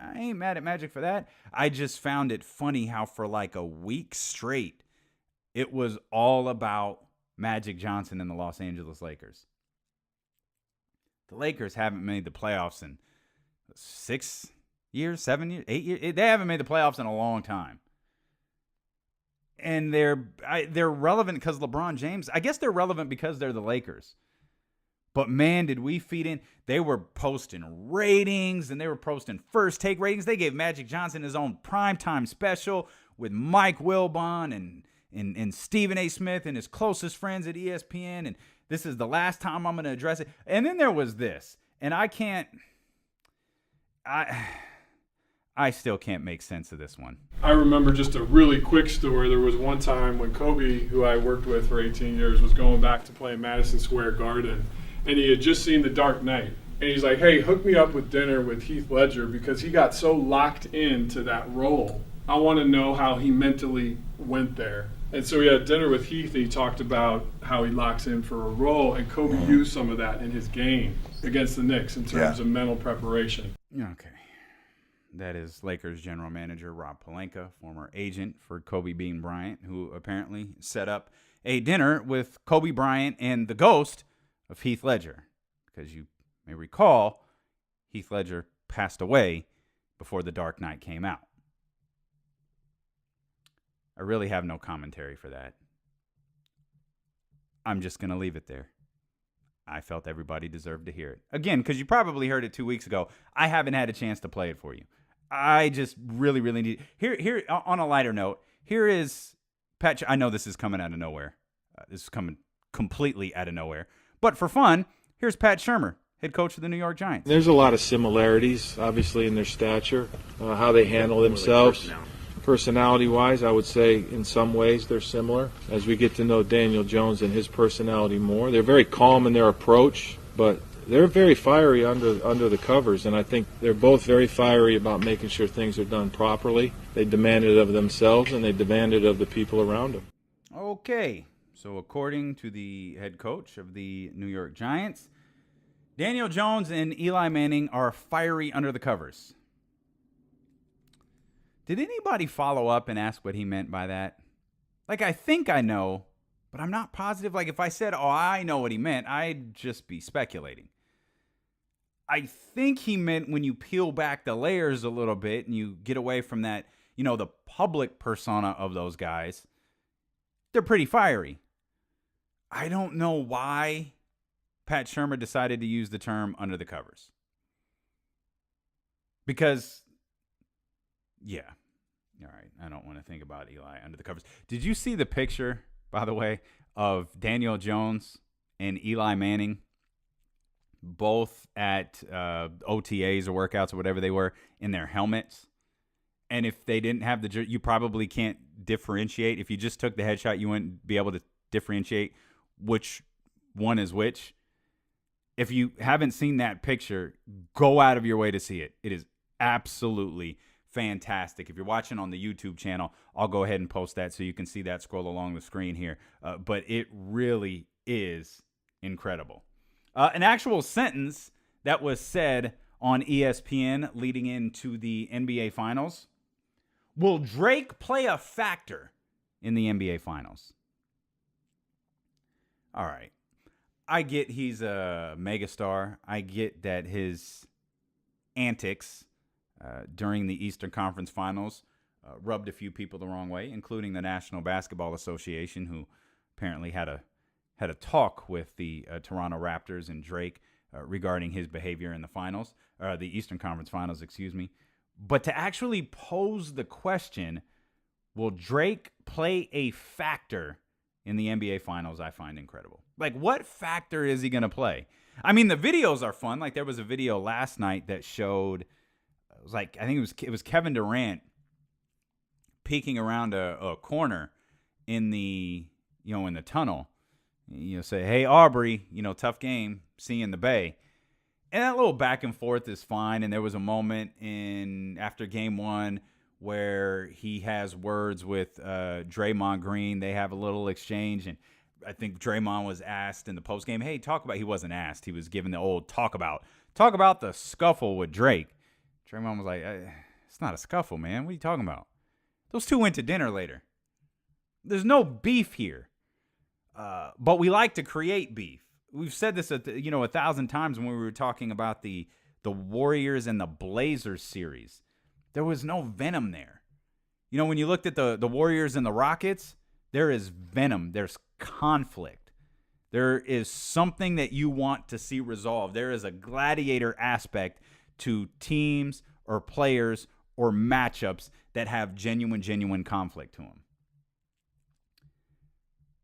I ain't mad at Magic for that. I just found it funny how for like a week straight, it was all about Magic Johnson and the Los Angeles Lakers. The Lakers haven't made the playoffs in 6 years, 7 years, 8 years. They haven't made the playoffs in a long time. And they're relevant because LeBron James. I guess they're relevant because they're the Lakers. But man, did we feed in. They were posting ratings and they were posting First Take ratings. They gave Magic Johnson his own primetime special with Mike Wilbon and Stephen A. Smith and his closest friends at ESPN. And this is the last time I'm going to address it. And then there was this. And I still can't make sense of this one. I remember just a really quick story. There was one time when Kobe, who I worked with for 18 years, was going back to play Madison Square Garden. And he had just seen The Dark Knight. And he's like, "Hey, hook me up with dinner with Heath Ledger," because he got so locked into that role. I want to know how he mentally went there. And so he had dinner with Heath, and he talked about how he locks in for a role, and Kobe used some of that in his game against the Knicks in terms of mental preparation. Okay. That is Lakers general manager Rob Pelinka, former agent for Kobe Bean Bryant, who apparently set up a dinner with Kobe Bryant and the ghost of Heath Ledger. Because you may recall, Heath Ledger passed away before The Dark Knight came out. I really have no commentary for that. I'm just going to leave it there. I felt everybody deserved to hear it. Again, because you probably heard it 2 weeks ago. I haven't had a chance to play it for you. I just really, really need... Here, on a lighter note, here is... Pat. I know this is coming out of nowhere. This is coming completely out of nowhere. But for fun, here's Pat Shurmur, head coach of the New York Giants. There's a lot of similarities, obviously, in their stature, how they handle themselves. Personality-wise, I would say in some ways they're similar. As we get to know Daniel Jones and his personality more, they're very calm in their approach, but they're very fiery under the covers, and I think they're both very fiery about making sure things are done properly. They demand it of themselves, and they demand it of the people around them. Okay, so according to the head coach of the New York Giants, Daniel Jones and Eli Manning are fiery under the covers. Did anybody follow up and ask what he meant by that? Like, I think I know, But I'm not positive. Like, if I said, oh, I know what he meant, I'd just be speculating. I think he meant when you peel back the layers a little bit and you get away from that, the public persona of those guys, they're pretty fiery. I don't know why Pat Shurmur decided to use the term under the covers. Because, yeah. All right, I don't want to think about Eli under the covers. Did you see the picture, by the way, of Daniel Jones and Eli Manning both at OTAs or workouts or whatever they were in their helmets? And if they didn't have the, you probably can't differentiate. If you just took the headshot, you wouldn't be able to differentiate which one is which. If you haven't seen that picture, go out of your way to see it. It is absolutely fantastic. If you're watching on the YouTube channel, I'll go ahead and post that so you can see that scroll along the screen here. But it really is incredible. An actual sentence that was said on ESPN leading into the NBA Finals. Will Drake play a factor in the NBA Finals? All right. I get he's a megastar. I get that his antics during the Eastern Conference Finals rubbed a few people the wrong way, including the National Basketball Association, who apparently had a talk with the Toronto Raptors and Drake regarding his behavior in the finals, the Eastern Conference Finals, excuse me. But to actually pose the question, will Drake play a factor in the NBA Finals, I find incredible. Like, what factor is he going to play? I mean, the videos are fun. Like, there was a video last night that showed, I think it was Kevin Durant peeking around a corner in the, in the tunnel. Say, hey, Aubrey, tough game, see you in the Bay. And that little back and forth is fine. And there was a moment after game one where he has words with Draymond Green. They have a little exchange. And I think Draymond was asked in the postgame, hey, he wasn't asked. He was given the old talk about the scuffle with Drake. Draymond was like, it's not a scuffle, man. What are you talking about? Those two went to dinner later. There's no beef here. But we like to create beef. We've said this 1,000 times when we were talking about the Warriors and the Blazers series. There was no venom there. When you looked at the Warriors and the Rockets, there is venom. There's conflict. There is something that you want to see resolved. There is a gladiator aspect to teams or players or matchups that have genuine conflict to them.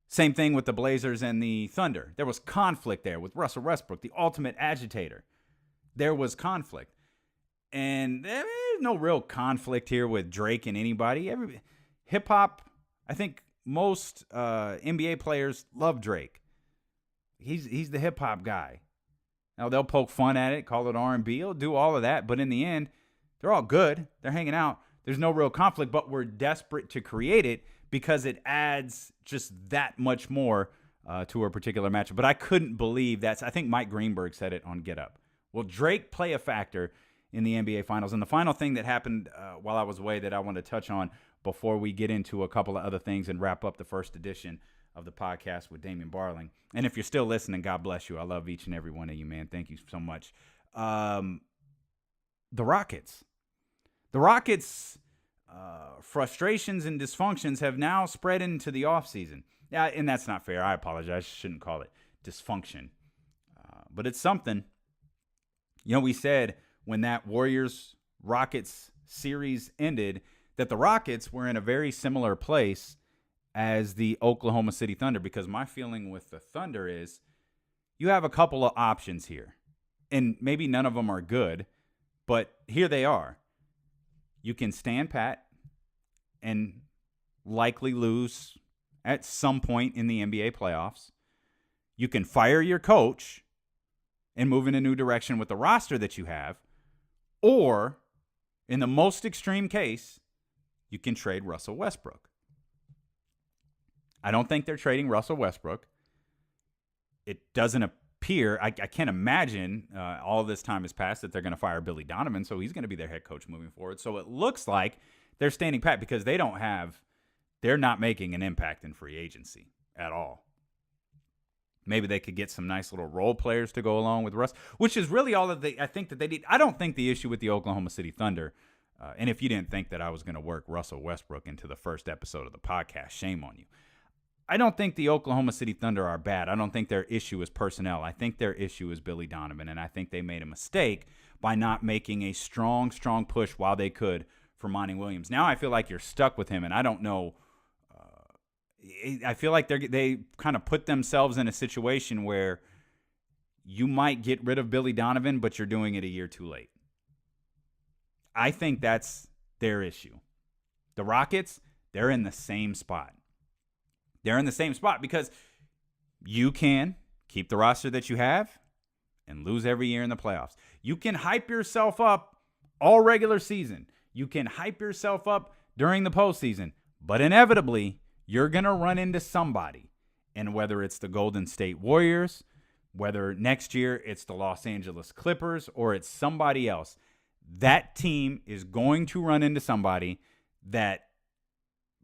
Same thing with the Blazers and the Thunder. There was conflict there with Russell Westbrook, the ultimate agitator. There was conflict. And there's no real conflict here with Drake and anybody. Hip-hop, I think most NBA players love Drake. He's the hip-hop guy. Now, they'll poke fun at it, call it R&B. He'll do all of that. But in the end, they're all good. They're hanging out. There's no real conflict, but we're desperate to create it because it adds just that much more to a particular matchup. But I couldn't believe that. I think Mike Greenberg said it on Get Up. Will Drake play a factor in the NBA Finals? And the final thing that happened while I was away that I want to touch on before we get into a couple of other things and wrap up the first edition of the podcast with Damien Barling. And if you're still listening, God bless you. I love each and every one of you, man. Thank you so much. The Rockets. The Rockets' frustrations and dysfunctions have now spread into the offseason. Yeah, and that's not fair. I apologize. I shouldn't call it dysfunction. But it's something. We said when that Warriors-Rockets series ended that the Rockets were in a very similar place as the Oklahoma City Thunder, because my feeling with the Thunder is you have a couple of options here. And maybe none of them are good, but here they are. You can stand pat and likely lose at some point in the NBA playoffs. You can fire your coach and move in a new direction with the roster that you have. Or, in the most extreme case, you can trade Russell Westbrook. I don't think they're trading Russell Westbrook. It doesn't appear, I can't imagine all this time has passed that they're going to fire Billy Donovan, so he's going to be their head coach moving forward. So it looks like they're standing pat because they're not making an impact in free agency at all. Maybe they could get some nice little role players to go along with Russ, which is really all that I think that they need. I don't think the issue with the Oklahoma City Thunder, and if you didn't think that I was going to work Russell Westbrook into the first episode of the podcast, shame on you. I don't think the Oklahoma City Thunder are bad. I don't think their issue is personnel. I think their issue is Billy Donovan, and I think they made a mistake by not making a strong push while they could for Monty Williams. Now I feel like you're stuck with him, and I don't know. I feel like they kind of put themselves in a situation where you might get rid of Billy Donovan, but you're doing it a year too late. I think that's their issue. The Rockets, they're in the same spot. They're in the same spot because you can keep the roster that you have and lose every year in the playoffs. You can hype yourself up all regular season. You can hype yourself up during the postseason, but inevitably, you're going to run into somebody. And whether it's the Golden State Warriors, whether next year it's the Los Angeles Clippers, or it's somebody else, that team is going to run into somebody that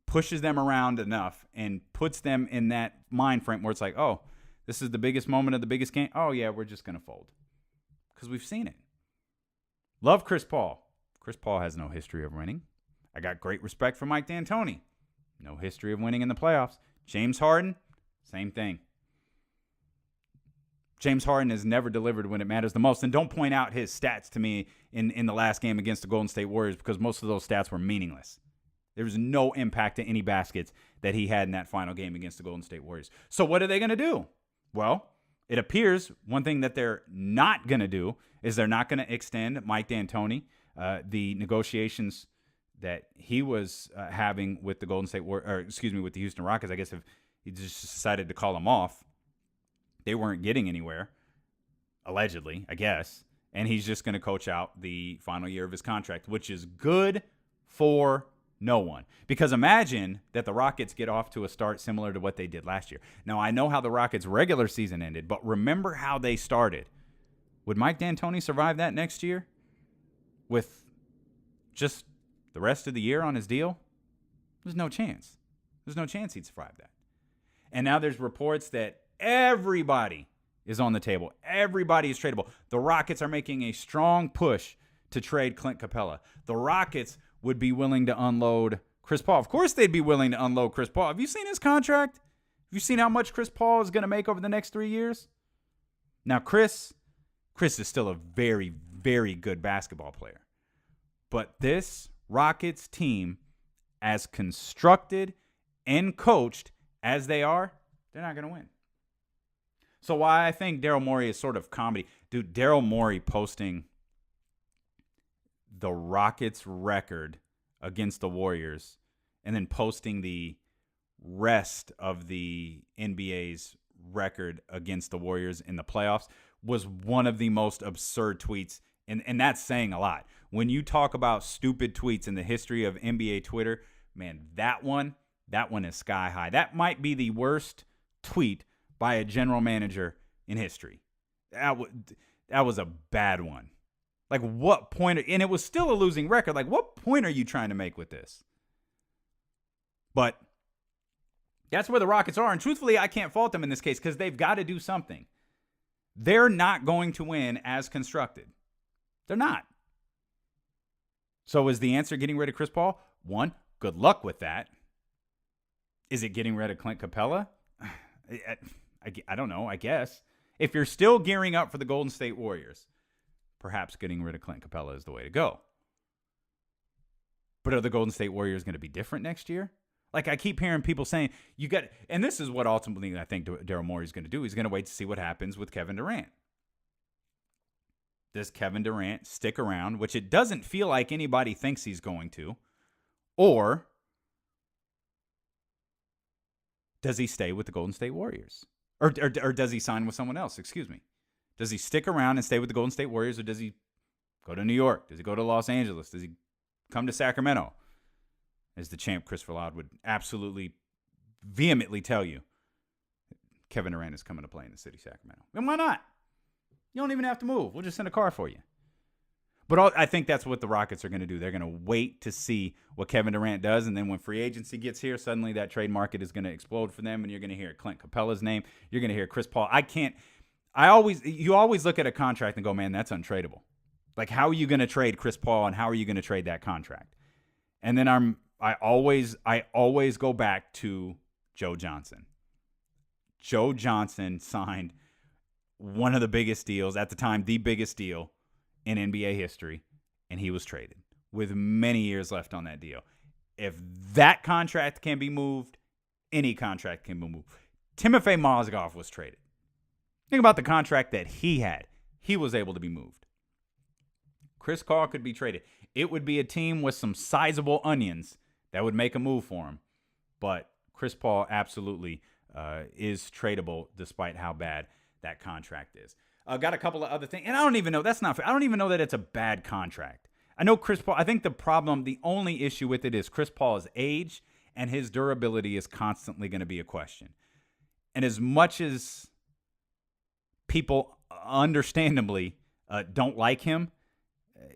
pushes them around enough and puts them in that mind frame where it's like, oh, this is the biggest moment of the biggest game. Oh, yeah, we're just going to fold. Because we've seen it. Love Chris Paul. Chris Paul has no history of winning. I got great respect for Mike D'Antoni. No history of winning in the playoffs. James Harden, same thing. James Harden has never delivered when it matters the most. And don't point out his stats to me in the last game against the Golden State Warriors because most of those stats were meaningless. There was no impact to any baskets that he had in that final game against the Golden State Warriors. So what are they going to do? Well, it appears one thing that they're not going to do is they're not going to extend Mike D'Antoni. The negotiations that he was having with the with the Houston Rockets, I guess if he just decided to call them off, they weren't getting anywhere, allegedly, I guess, and he's just going to coach out the final year of his contract, which is good for no one. Because imagine that the Rockets get off to a start similar to what they did last year. Now, I know how the Rockets' regular season ended, but remember how they started. Would Mike D'Antoni survive that next year with just the rest of the year on his deal? There's no chance. There's no chance he'd survive that. And now there's reports that everybody is on the table. Everybody is tradable. The Rockets are making a strong push to trade Clint Capella. The Rockets would be willing to unload Chris Paul. Of course they'd be willing to unload Chris Paul. Have you seen his contract? Have you seen how much Chris Paul is going to make over the next 3 years? Now, Chris is still a very, very good basketball player. But this Rockets team, as constructed and coached as they are, they're not going to win. So why I think Daryl Morey is sort of comedy. Dude, Daryl Morey posting the Rockets record against the Warriors and then posting the rest of the NBA's record against the Warriors in the playoffs was one of the most absurd tweets. And that's saying a lot. When you talk about stupid tweets in the history of NBA Twitter, man, that one is sky high. That might be the worst tweet by a general manager in history. That was a bad one. Like, what point? And it was still a losing record. Like, what point are you trying to make with this? But that's where the Rockets are. And truthfully, I can't fault them in this case because they've got to do something. They're not going to win as constructed. They're not. So is the answer getting rid of Chris Paul? One, good luck with that. Is it getting rid of Clint Capella? I don't know, I guess. If you're still gearing up for the Golden State Warriors, perhaps getting rid of Clint Capella is the way to go. But are the Golden State Warriors going to be different next year? Like, I keep hearing people saying, and this is what ultimately I think Daryl Morey is going to do. He's going to wait to see what happens with Kevin Durant. Does Kevin Durant stick around, which it doesn't feel like anybody thinks he's going to, or does he stay with the Golden State Warriors? Or does he sign with someone else? Excuse me. Does he stick around and stay with the Golden State Warriors, or does he go to New York? Does he go to Los Angeles? Does he come to Sacramento? As the champ Christopher Loud would absolutely vehemently tell you, Kevin Durant is coming to play in the city of Sacramento. And why not? You don't even have to move. We'll just send a car for you. But I think that's what the Rockets are going to do. They're going to wait to see what Kevin Durant does, and then when free agency gets here, suddenly that trade market is going to explode for them, and you're going to hear Clint Capella's name. You're going to hear Chris Paul. You always look at a contract and go, man, that's untradeable. Like, how are you going to trade Chris Paul, and how are you going to trade that contract? And then I always go back to Joe Johnson. Joe Johnson signed one of the biggest deals, at the time, the biggest deal in NBA history, and he was traded with many years left on that deal. If that contract can be moved, any contract can be moved. Timofey Mozgov was traded. Think about the contract that he had. He was able to be moved. Chris Paul could be traded. It would be a team with some sizable onions that would make a move for him. But Chris Paul absolutely is tradable despite how bad that contract is. Got a couple of other things. And I don't even know. That's not fair. I don't even know that it's a bad contract. I know Chris Paul. I think the only issue with it is Chris Paul's age and his durability is constantly going to be a question. And as much as people understandably don't like him,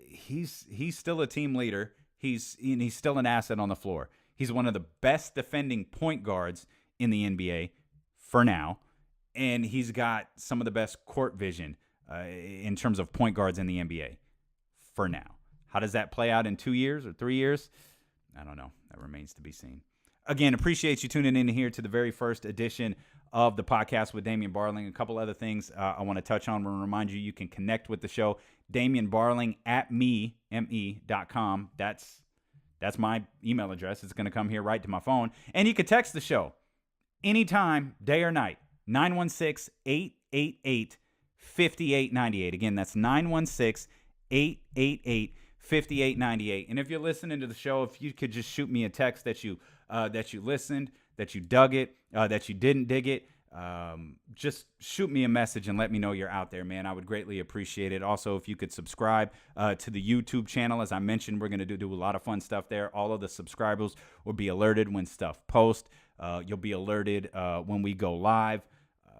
he's still a team leader. He's still an asset on the floor. He's one of the best defending point guards in the NBA for now, and he's got some of the best court vision in terms of point guards in the NBA for now. How does that play out in 2 years or 3 years? I don't know. That remains to be seen. Again, appreciate you tuning in here to the very first edition of the podcast with Damien Barling. A couple other things I want to touch on. I want to remind you can connect with the show. Damien Barling at me.com. That's my email address. It's going to come here right to my phone. And you can text the show anytime, day or night. 916-888-5898. Again, that's 916-888-5898. And if you're listening to the show, if you could just shoot me a text that you listened, that you dug it, that you didn't dig it, just shoot me a message and let me know you're out there, man. I would greatly appreciate it. Also, if you could subscribe to the YouTube channel. As I mentioned, we're going to do a lot of fun stuff there. All of the subscribers will be alerted when stuff posts. You'll be alerted when we go live.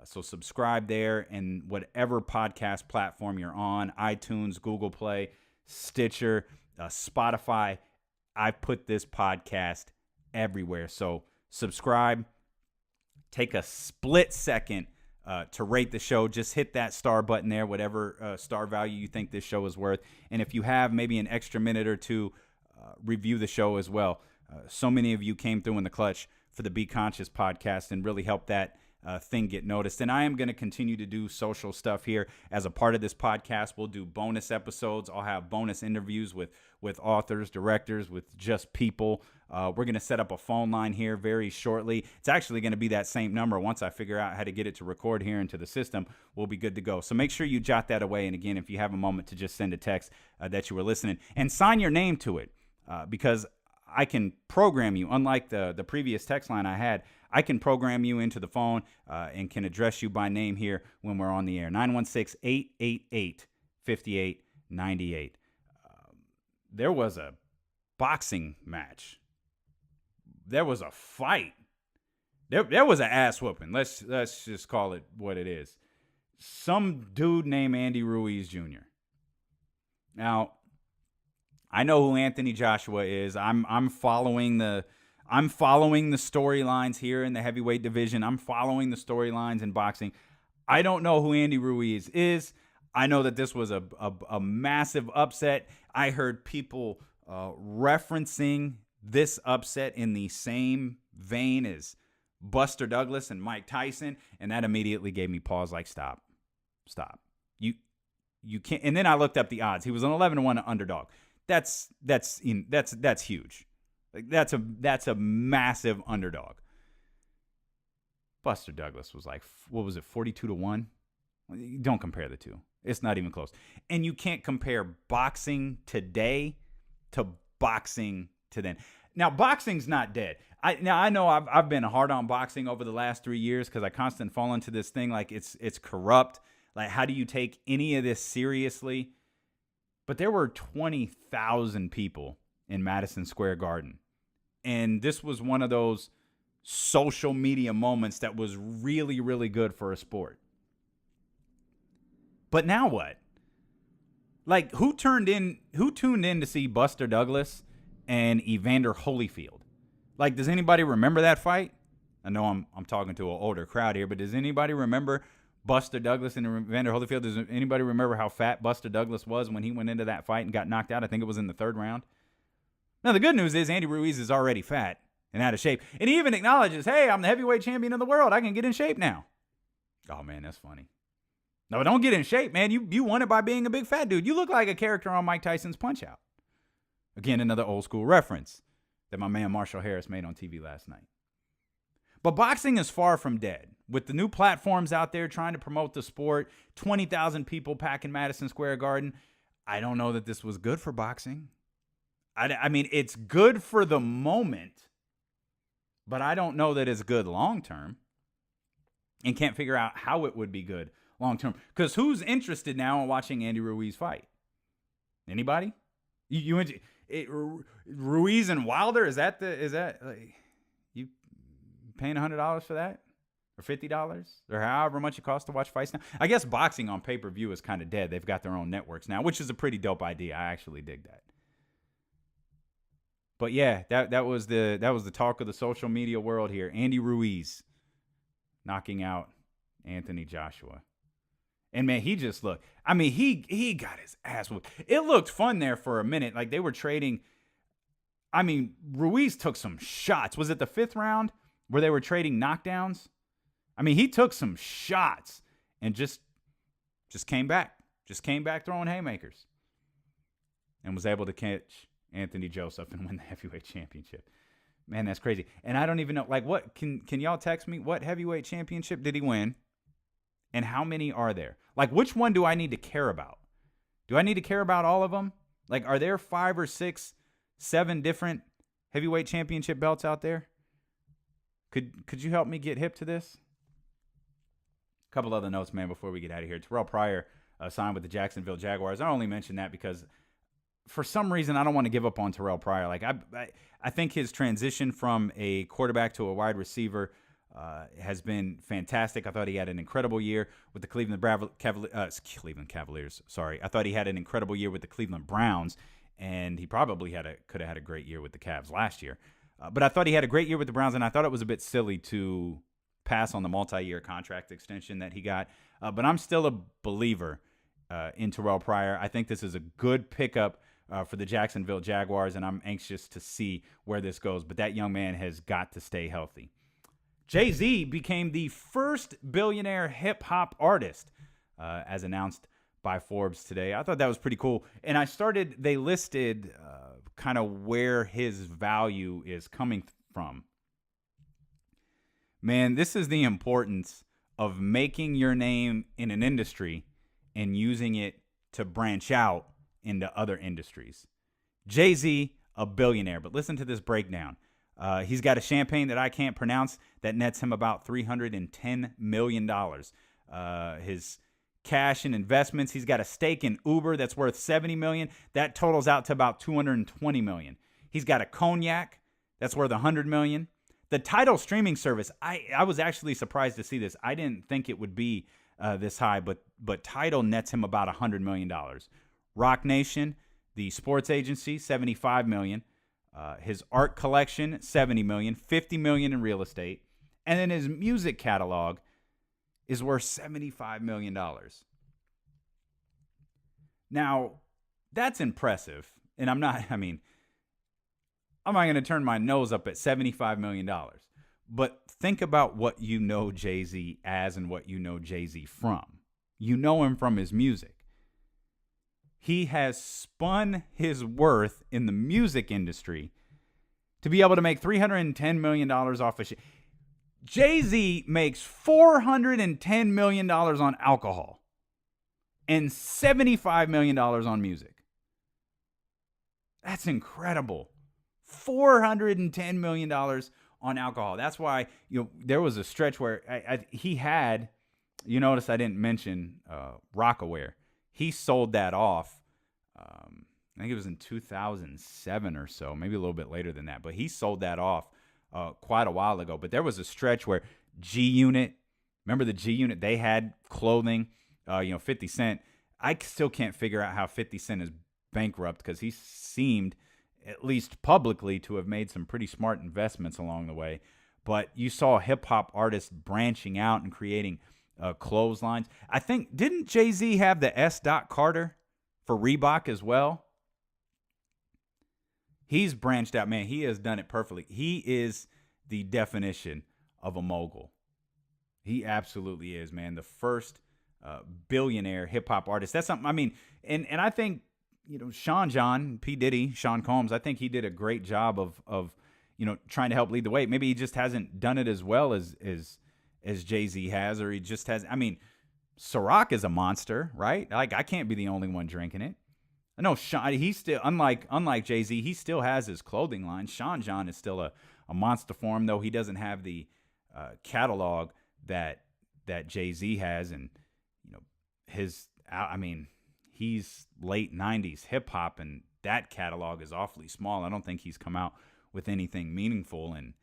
So subscribe there, and whatever podcast platform you're on, iTunes, Google Play, Stitcher, Spotify, I put this podcast everywhere. So subscribe. Take a split second to rate the show. Just hit that star button there, whatever star value you think this show is worth. And if you have maybe an extra minute or two, review the show as well. So many of you came through in the clutch for the Be Conscious podcast and really helped that thing get noticed. And I am going to continue to do social stuff here as a part of this podcast. We'll do bonus episodes. I'll have bonus interviews with authors, directors, with just people. We're going to set up a phone line here very shortly. It's actually going to be that same number. Once I figure out how to get it to record here into the system, we'll be good to go. So make sure you jot that away. And again, if you have a moment to just send a text that you were listening and sign your name to it, because I can program you. Unlike the previous text line I had, I can program you into the phone and can address you by name here when we're on the air. 916-888-5898. There was a boxing match. There was a fight. There was an ass whooping. Let's just call it what it is. Some dude named Andy Ruiz Jr. Now, I know who Anthony Joshua is. I'm following the storylines here in the heavyweight division. I'm following the storylines in boxing. I don't know who Andy Ruiz is. I know that this was a massive upset. I heard people referencing this upset in the same vein as Buster Douglas and Mike Tyson, and that immediately gave me pause. Like, stop. You can't. And then I looked up the odds. He was an 11-1 underdog. That's huge. Like, that's a massive underdog. Buster Douglas was like, what was it, 42-1? Don't compare the two. It's not even close. And you can't compare boxing today to boxing to then. Now, boxing's not dead. I know I've been hard on boxing over the last 3 years because I constantly fall into this thing like it's corrupt. Like, how do you take any of this seriously? But there were 20,000 people in Madison Square Garden. And this was one of those social media moments that was really, really good for a sport. But now what? Like, who tuned in to see Buster Douglas and Evander Holyfield? Like, does anybody remember that fight? I know I'm talking to an older crowd here, but does anybody remember Buster Douglas and Evander Holyfield? Does anybody remember how fat Buster Douglas was when he went into that fight and got knocked out? I think it was in the 3rd round. Now, the good news is Andy Ruiz is already fat and out of shape. And he even acknowledges, hey, I'm the heavyweight champion of the world. I can get in shape now. Oh, man, that's funny. No, don't get in shape, man. You won it by being a big fat dude. You look like a character on Mike Tyson's Punch-Out. Again, another old school reference that my man Marshall Harris made on TV last night. But boxing is far from dead. With the new platforms out there trying to promote the sport, 20,000 people packing Madison Square Garden, I don't know that this was good for boxing. I mean, it's good for the moment, but I don't know that it's good long-term, and can't figure out how it would be good long-term. Because who's interested now in watching Andy Ruiz fight? Anybody? Ruiz and Wilder, is that like, you paying $100 for that? Or $50? Or however much it costs to watch fights now? I guess boxing on pay-per-view is kind of dead. They've got their own networks now, which is a pretty dope idea. I actually dig that. But yeah, that was the talk of the social media world here. Andy Ruiz knocking out Anthony Joshua. And man, he just looked, I mean, he got his ass whooped. It looked fun there for a minute. Like they were trading. I mean, Ruiz took some shots. Was it the 5th round where they were trading knockdowns? I mean, he took some shots and just came back. Just came back throwing haymakers. And was able to catch Anthony Joseph and win the heavyweight championship. Man, that's crazy. And I don't even know, like, what, can y'all text me? What heavyweight championship did he win? And how many are there? Like, which one do I need to care about? Do I need to care about all of them? Like, are there 5 or 6, 7 different heavyweight championship belts out there? Could you help me get hip to this? A couple other notes, man, before we get out of here. Terrell Pryor signed with the Jacksonville Jaguars. I only mention that because for some reason I don't want to give up on Terrell Pryor. Like I think his transition from a quarterback to a wide receiver has been fantastic. I thought he had an incredible year with the Cleveland Cavaliers. Sorry, I thought he had an incredible year with the Cleveland Browns, and he probably could have had a great year with the Cavs last year. But I thought he had a great year with the Browns, and I thought it was a bit silly to pass on the multi-year contract extension that he got. But I'm still a believer in Terrell Pryor. I think this is a good pickup for the Jacksonville Jaguars, and I'm anxious to see where this goes. But that young man has got to stay healthy. Jay-Z became the first billionaire hip-hop artist, as announced by Forbes today. I thought that was pretty cool. And they listed kind of where his value is coming from. Man, this is the importance of making your name in an industry and using it to branch out into other industries. Jay-Z, a billionaire, but listen to this breakdown. He's got a champagne that I can't pronounce that nets him about $310 million. His cash and investments, he's got a stake in Uber that's worth $70 million. That totals out to about $220 million. He's got a cognac that's worth $100 million. The Tidal streaming service, I was actually surprised to see this. I didn't think it would be this high, but Tidal nets him about $100 million. Rock Nation, the sports agency, $75 million. His art collection, $70 million, $50 million in real estate. And then his music catalog is worth $75 million. Now, that's impressive. And I'm not going to turn my nose up at $75 million. But think about what you know Jay-Z as and what you know Jay-Z from. You know him from his music. He has spun his worth in the music industry to be able to make $310 million off of shit. Jay-Z makes $410 million on alcohol and $75 million on music. That's incredible. $410 million on alcohol. That's why there was a stretch where he had, you notice I didn't mention Rockaware. He sold that off. I think it was in 2007 or so, maybe a little bit later than that. But he sold that off quite a while ago. But there was a stretch where G-Unit, remember the G-Unit? They had clothing. 50 Cent. I still can't figure out how 50 Cent is bankrupt, because he seemed, at least publicly, to have made some pretty smart investments along the way. But you saw hip-hop artists branching out and creating clotheslines. I think, didn't Jay-Z have the S. Carter for Reebok as well? He's branched out. Man, he has done it perfectly. He is the definition of a mogul. He absolutely is, man. The first billionaire hip-hop artist. That's something, I mean, and I think, Sean P. Diddy, Sean Combs, I think he did a great job of trying to help lead the way. Maybe he just hasn't done it as well as Jay-Z has, or he just has. I mean, Ciroc is a monster, right? Like, I can't be the only one drinking it. I know Sean, he's still, unlike Jay-Z, he still has his clothing line. Sean John is still a monster for him, though he doesn't have the catalog that Jay-Z has. And, he's late 90s hip-hop, and that catalog is awfully small. I don't think he's come out with anything meaningful in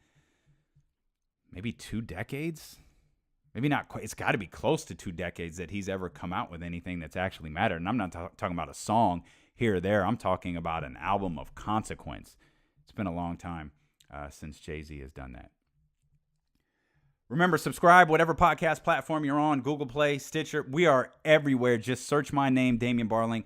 maybe 2 decades. Maybe not quite. It's got to be close to 2 decades that he's ever come out with anything that's actually mattered. And I'm not talking about a song here or there. I'm talking about an album of consequence. It's been a long time since Jay-Z has done that. Remember, subscribe, whatever podcast platform you're on, Google Play, Stitcher. We are everywhere. Just search my name, Damien Barling.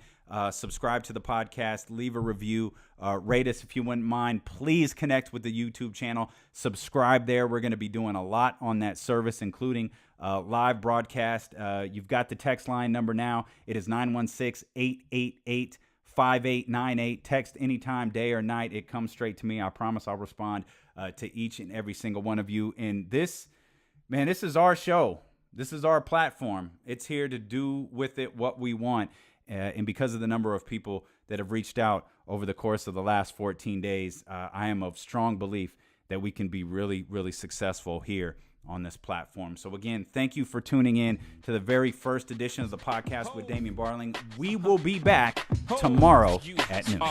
Subscribe to the podcast. Leave a review. Rate us if you wouldn't mind. Please connect with the YouTube channel. Subscribe there. We're going to be doing a lot on that service, including live broadcast. You've got the text line number now. It is 916-888-5898. Text anytime, day or night. It comes straight to me. I promise I'll respond to each and every single one of you. And this is our show. This is our platform. It's here to do with it what we want. And because of the number of people that have reached out over the course of the last 14 days, I am of strong belief that we can be really, really successful here on this platform. So again, thank you for tuning in to the very first edition of the podcast with Damien Barling. We will be back tomorrow at noon.